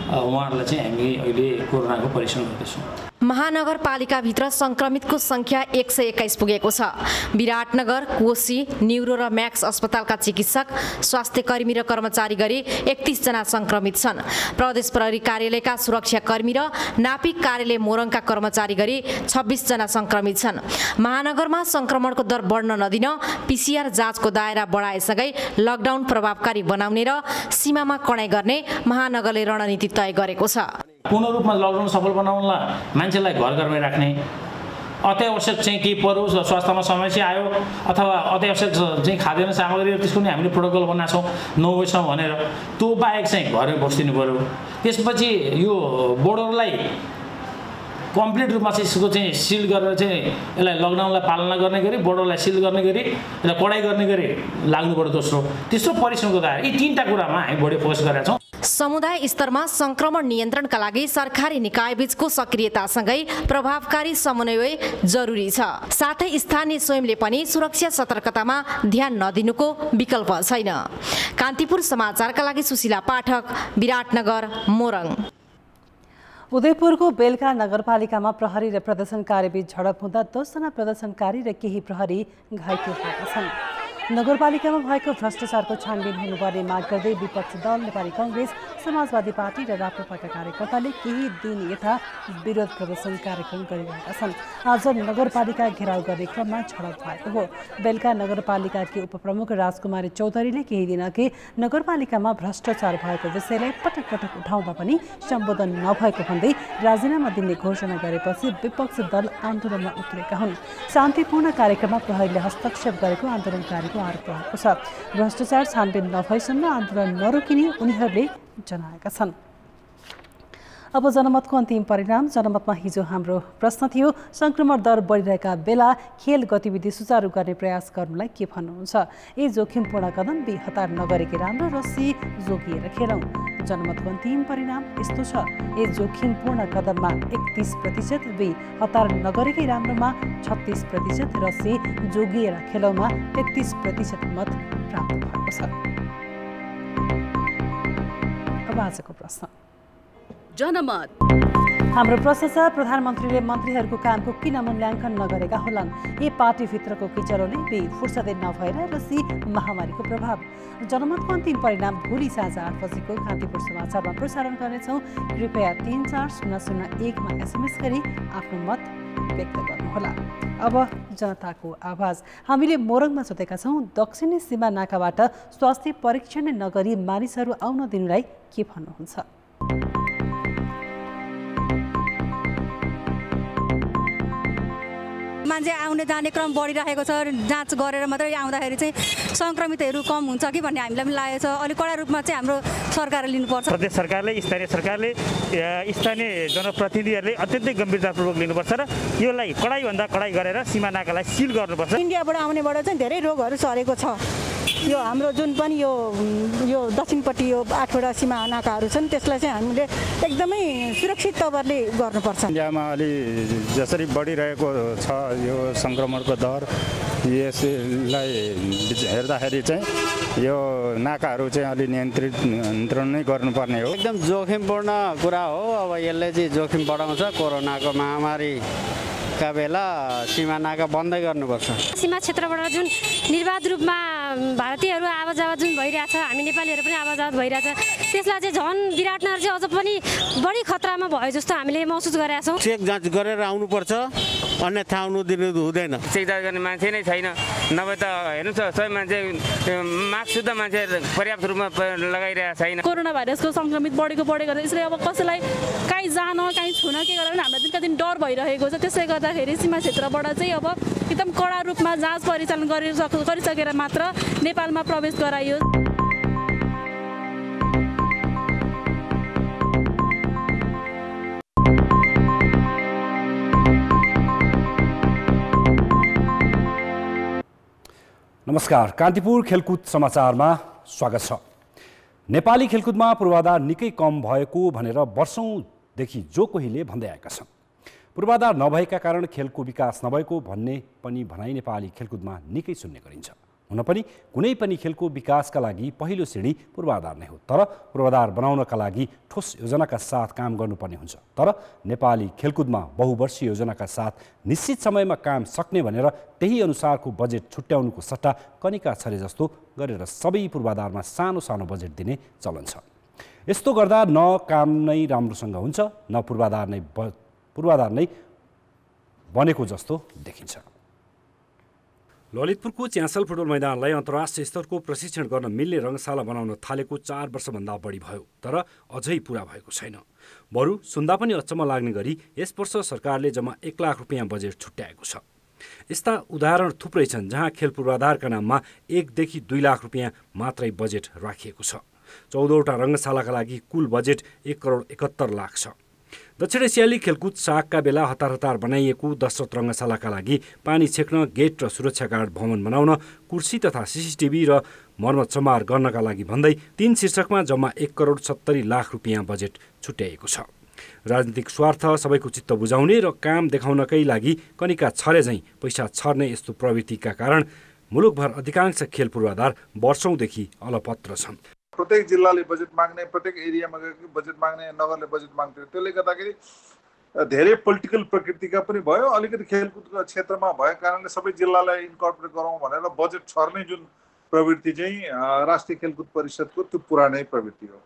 उहाँहरूलाई चाहिँ हामी अहिले कोरोनाको परीक्षण गर्दैछौँ। महानगरपालिकाभित्र सङ्क्रमितको सङ्ख्या 121 पुगेको छ। विराटनगर, कोशी, न्युरो र म्याक्स अस्पतालका चिकित्सक, स्वास्थ्य कर्मी र कर्मचारी गरी 31 जना सङ्क्रमित छन्। प्रदेश प्रहरी कार्यालयका सुरक्षाकर्मी र नापिक कार्यालय मोरङका कर्मचारी गरी 26 जना सङ्क्रमित छन्। महानगरमा सङ्क्रमणको दर बढ्न नदिन PCR जाँचको दायरा बढाएसँगै लकडाउन प्रभावकारी बनाउने र सीमामा कडाइ गर्ने महानगरले रणनीति तय गरेको छ। पूर्ण रूपमा लकडाउन सफल बनाउनलाई मान्छेलाई घर घरमै राख्ने, अत्यावश्यक चाहिँ केही परोस् स्वास्थ्यमा समस्या आयो अथवा अत्यावश्यक चाहिँ खाद्यान्न सामग्री त्यसको नि हामीले प्रोटोकल बनाएको छौँ 9 बजीसम्म भनेर, त्यो बाहेक चाहिँ घरमै बस्दिनु पऱ्यो। त्यसपछि यो बोर्डरलाई कम्प्लिट रूपमा चाहिँ यसको चाहिँ सिल गरेर चाहिँ यसलाई लकडाउनलाई पालना गर्ने गरी बोर्डरलाई सिल गर्ने गरी र कडाइ गर्ने गरी लाग्नु पर्यो। दोस्रो तेस्रो परीक्षणको दायरा, यी 3टा कुरामा हामी बढी फोकस गरेका छौँ। समुदाय स्तरमा सङ्क्रमण नियन्त्रणका लागि सरकारी निकायबीचको सक्रियतासँगै प्रभावकारी समन्वय जरुरी छ। साथै स्थानीय स्वयंले पनि सुरक्षा सतर्कतामा ध्यान नदिनुको विकल्प छैन। कान्तिपुर समाचारका लागि सुशीला पाठक, विराटनगर, मोरङ। उदयपुरको बेलका नगरपालिकामा प्रहरी र प्रदर्शनकारीबीच झडप हुँदा 10 जना प्रदर्शनकारी र केही प्रहरी घाइते भएका छन्। नगरपालिकामा भएको भ्रष्टाचारको छानबिन हुनुपर्ने माग गर्दै विपक्षी दल नेपाली कांग्रेस, समाजवादी पार्टी र राप्रपाका कार्यकर्ताले केही दिन यता विरोध प्रदर्शन कार्यक्रम गरिरहेका छन्। आज नगरपालिका घेराउ गर्ने क्रममा झडप भएको हो। बेलका नगरपालिकाकी उपप्रमुख राजकुमारी चौधरीले केही दिन अघि नगरपालिकामा भ्रष्टाचार भएको विषयलाई पटक पटक उठाउँदा पनि सम्बोधन नभएको भन्दै राजीनामा दिने घोषणा गरेपछि विपक्षी दल आन्दोलनमा उत्रेका हुन्। शान्तिपूर्ण कार्यक्रममा प्रहरीले हस्तक्षेप गरेको आन्दोलनकारीको आरोप रहेको छ। भ्रष्टाचार छानबिन नभएसम्म आन्दोलन नरोकिने उनीहरूले जनाएका छन्। अब जनमतको अन्तिम परिणाम। जनमतमा हिजो हाम्रो प्रश्न थियो, संक्रमण दर बढिरहेका बेला खेल गतिविधि सुचारू गर्ने प्रयास गर्नुलाई के भन्नुहुन्छ? ए जोखिमपूर्ण कदम, बी हतार नगरेकै राम्रो, र सी जोगिएर खेलौँ। जनमतको अन्तिम परिणाम यस्तो छ, ए जोखिमपूर्ण कदममा 31%, बी हतार नगरेकै राम्रोमा 36% र सी जोगिएर खेलौँमा 33% मत प्राप्त भएको छ। अब आजको प्रश्न। जनमत हाम्रो प्रश्न छ, प्रधानमन्त्रीले मन्त्रीहरूको कामको किन मूल्याङ्कन नगरेका होलान्? ए पार्टीभित्रको किचरोले, बी फुर्सदै नभएर, र सी महामारीको प्रभाव। जनमतको अन्तिम परिणाम भोलि साँझ 8 बजेको कान्तिपुर समाचारमा प्रसारण गर्नेछौँ। कृपया 34001मा SMS गरी आफ्नो मत व्यक्त गर्नुहोला। अब जनताको आवाज। हामीले मोरङमा सोधेका छौँ, दक्षिणी सीमा नाकाबाट स्वास्थ्य परीक्षण नगरी मानिसहरू आउन दिनुलाई के भन्नुहुन्छ? मान्छे आउने जाने क्रम बढिरहेको छ, जाँच गरेर मात्रै आउँदाखेरि चाहिँ सङ्क्रमितहरू कम हुन्छ कि भन्ने हामीलाई पनि लागेको छ। अलिक कडा रूपमा चाहिँ हाम्रो सरकारले लिनुपर्छ। प्रदेश सरकारले, स्थानीय सरकारले, स्थानीय जनप्रतिनिधिहरूले अत्यन्तै गम्भीरतापूर्वक लिनुपर्छ र यसलाई कडाइभन्दा कडाइ गरेर सीमा नाकालाई सिल गर्नुपर्छ। इन्डियाबाट आउनेबाट चाहिँ धेरै रोगहरू सरेको छ। यो हाम्रो जुन पनि यो दक्षिणपट्टि यो 8वटा सीमा नाकाहरू छन् त्यसलाई चाहिँ हामीले एकदमै सुरक्षित तवरले गर्नुपर्छ। इन्डियामा अलि जसरी बढिरहेको छ यो सङ्क्रमणको दर, यसलाई हेर्दाखेरि चाहिँ यो नाकाहरू चाहिँ अलि नियन्त्रण नै गर्नुपर्ने हो। एकदम जोखिमपूर्ण कुरा हो। अब यसले चाहिँ जोखिम बढाउँछ। कोरोनाको महामारी का बेला सीमा नाका बन्दै गर्नुपर्छ। सीमा क्षेत्रबाट जुन निर्वाध रूपमा भारतीयहरू आवाजावत जुन भइरहेछ, हामी नेपालीहरू पनि आवाजावत भइरहेछ, त्यसलाई चाहिँ झन् विराटनगर चाहिँ अझ पनि बढी खतरामा भयो जस्तो हामीले महसुस गरेका छौँ। चेक जाँच गरेर आउनुपर्छ, अन्यथा आउनु दिनु हुँदैन। चेक जाँच गर्ने मान्छे नै छैन, नभए त हेर्नुहोस् सबै मान्छे मास्क सुद्धा मान्छे पर्याप्त रूपमा लगाइरहेको छैन। कोरोना भाइरसको सङ्क्रमित बढेको यसले अब कसैलाई काहीँ जान काहीँ छुन के गरेर पनि हामीलाई दिनका दिन डर भइरहेको छ। त्यसले गर्दाखेरि सीमा क्षेत्रबाट चाहिँ अब एकदम कडा रूपमा जाँच परिचालन गरिसकेर मात्र नेपालमा प्रवेश गराइयो। नमस्कार, कान्तिपुर खेलकुद समाचारमा स्वागत छ। नेपाली खेलकुदमा पूर्वाधार निकै कम भएको भनेर वर्षौंदेखि जो कोहीले भन्दै आएका छन्। पूर्वाधार नभएका कारण खेलको विकास नभएको भन्ने पनि भनाइ नेपाली खेलकुदमा निकै सुन्ने गरिन्छ। हुन पनि कुनै पनि खेलको विकासका लागि पहिलो सिडी पूर्वाधार नै हो, तर पूर्वाधार बनाउनका लागि ठोस योजनाका साथ काम गर्नुपर्ने हुन्छ। तर नेपाली खेलकुदमा बहुवर्षीय योजनाका साथ निश्चित समयमा काम सक्ने भनेर त्यही अनुसारको बजेट छुट्याउनुको सट्टा कनिका छरे जस्तो गरेर सबै पूर्वाधारमा सानो सानो बजेट दिने चलन छ। यस्तो गर्दा न काम नै राम्रोसँग हुन्छ, न पूर्वाधार नै बनेको जस्तो देखिन्छ। ललितपुरको च्यासल फुटबल मैदानलाई अन्तर्राष्ट्रिय स्तरको प्रशिक्षण गर्न मिल्ने रङ्गशाला बनाउन थालेको 4 वर्षभन्दा बढी भयो, तर अझै पुरा भएको छैन। बरु सुन्दा पनि अचम्म लाग्ने गरी यस वर्ष सरकारले जम्मा 1 लाख रुपियाँ बजेट छुट्याएको छ। यस्ता उदाहरण थुप्रै छन् जहाँ खेल पूर्वाधारका नाममा 1 देखि 2 लाख रुपियाँ मात्रै बजेट राखिएको छ। 14वटा रङ्गशालाका लागि कुल बजेट 1 करोड 71 लाख छ। दक्षिण एसियाली खेलकुद सागका बेला हतार बनाइएको दशरथ रङ्गशालाका लागि पानी छेक्न गेट र सुरक्षा गार्ड भवन बनाउन कुर्सी तथा CCTV र मर्मत सम्हार गर्नका लागि भन्दै 3 शीर्षकमा जम्मा 1 करोड 70 लाख रुपियाँ बजेट छुट्याएको छ। राजनीतिक स्वार्थ, सबैको चित्त बुझाउने र काम देखाउनकै लागि कनिका छरे झैँ पैसा छर्ने यस्तो प्रवृत्तिका कारण मुलुकभर अधिकांश खेल पूर्वाधार वर्षौंदेखि अलपत्र छन्। प्रत्येक जिल्लाले बजेट माग्ने, प्रत्येक एरियामा गएको बजेट माग्ने, नगरले बजेट माग्थ्यो। त्यसले गर्दाखेरि धेरै पोलिटिकल प्रकृतिका पनि भयो, अलिकति खेलकुदको क्षेत्रमा भएको कारणले सबै जिल्लालाई इन्कर्पोरेट गरौँ भनेर बजेट छर्ने जुन प्रवृत्ति चाहिँ राष्ट्रिय खेलकुद परिषदको त्यो पुरानै प्रवृत्ति हो।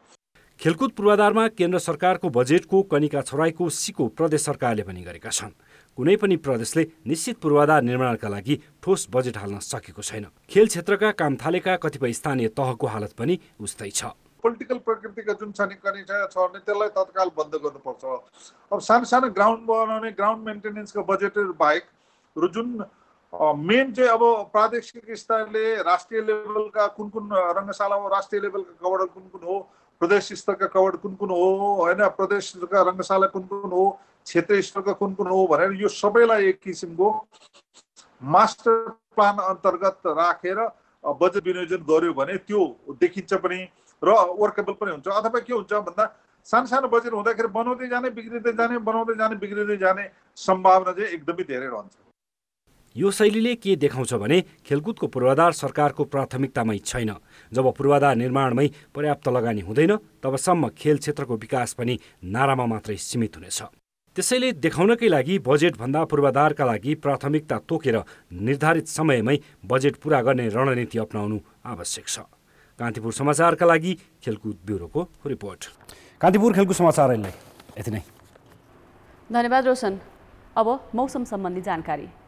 खेलकुद पूर्वाधारमा केन्द्र सरकारको बजेटको कनिका छोराईको सिको प्रदेश सरकारले पनि गरेका छन्। कुनै पनि प्रदेशले निश्चित पूर्वाधार निर्माणका लागि ठोस बजेट हाल्न सकेको छैन। खेल क्षेत्रका काम थालेका कतिपय स्थानीय तहको हालत पनि उस्तै छ। पोलिटिकल प्रकृतिका जुन कनिका छर्ने त्यसलाई तत्काल बन्द गर्नुपर्छ। अब सानो ग्राउन्ड बनाउने, ग्राउन्ड मेन्टेनेन्सका बजेटहरू बाहेक र जुन मेन चाहिँ अब प्रादेशिक स्तरले राष्ट्रिय लेभलका कुन रङ्गशाला हो, राष्ट्रिय लेभलका कवड कुन हो, प्रदेश स्तरका कवड कुन हो होइन, प्रदेश स्तरका रङ्गशाला कुन हो, क्षेत्रीय स्तरका कुन हो भनेर यो सबैलाई एक किसिमको मास्टर प्लान अन्तर्गत राखेर बजेट विनियोजन गर्यो भने त्यो देखिन्छ पनि र वर्केबल पनि हुन्छ। अथवा के हुन्छ भन्दा सानो बजेट हुँदाखेरि बनाउँदै जाने बिग्रिँदै जाने, बनाउँदै जाने बिग्रिँदै जाने सम्भावना चाहिँ एकदमै धेरै रहन्छ। यो शैलीले के देखाउँछ भने खेलकुदको पूर्वाधार सरकारको प्राथमिकतामै छैन। जब पूर्वाधार निर्माणमै पर्याप्त लगानी हुँदैन तबसम्म खेल क्षेत्रको विकास पनि नारामा मात्रै सीमित हुनेछ। त्यसैले देखाउनकै लागि बजेटभन्दा पूर्वाधारका लागि प्राथमिकता तोकेर निर्धारित समयमै बजेट पूरा गर्ने रणनीति अपनाउनु आवश्यक छ। कान्तिपुर समाचारका लागि खेलकुद ब्युरोको रिपोर्ट। कान्तिपुर खेलकुद समाचारलाई यति नै। धन्यवाद रोशन। अब मौसम सम्बन्धी जानकारी।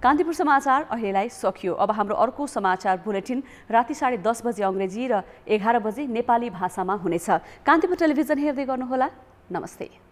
कान्तिपुर समाचार अहिलेलाई सकियो। अब हाम्रो अर्को समाचार बुलेटिन राति 10:30 बजे अङ्ग्रेजी र 11 बजे नेपाली भाषामा हुनेछ। कान्तिपुर टेलिभिजन हेर्दै गर्नुहोला। नमस्ते।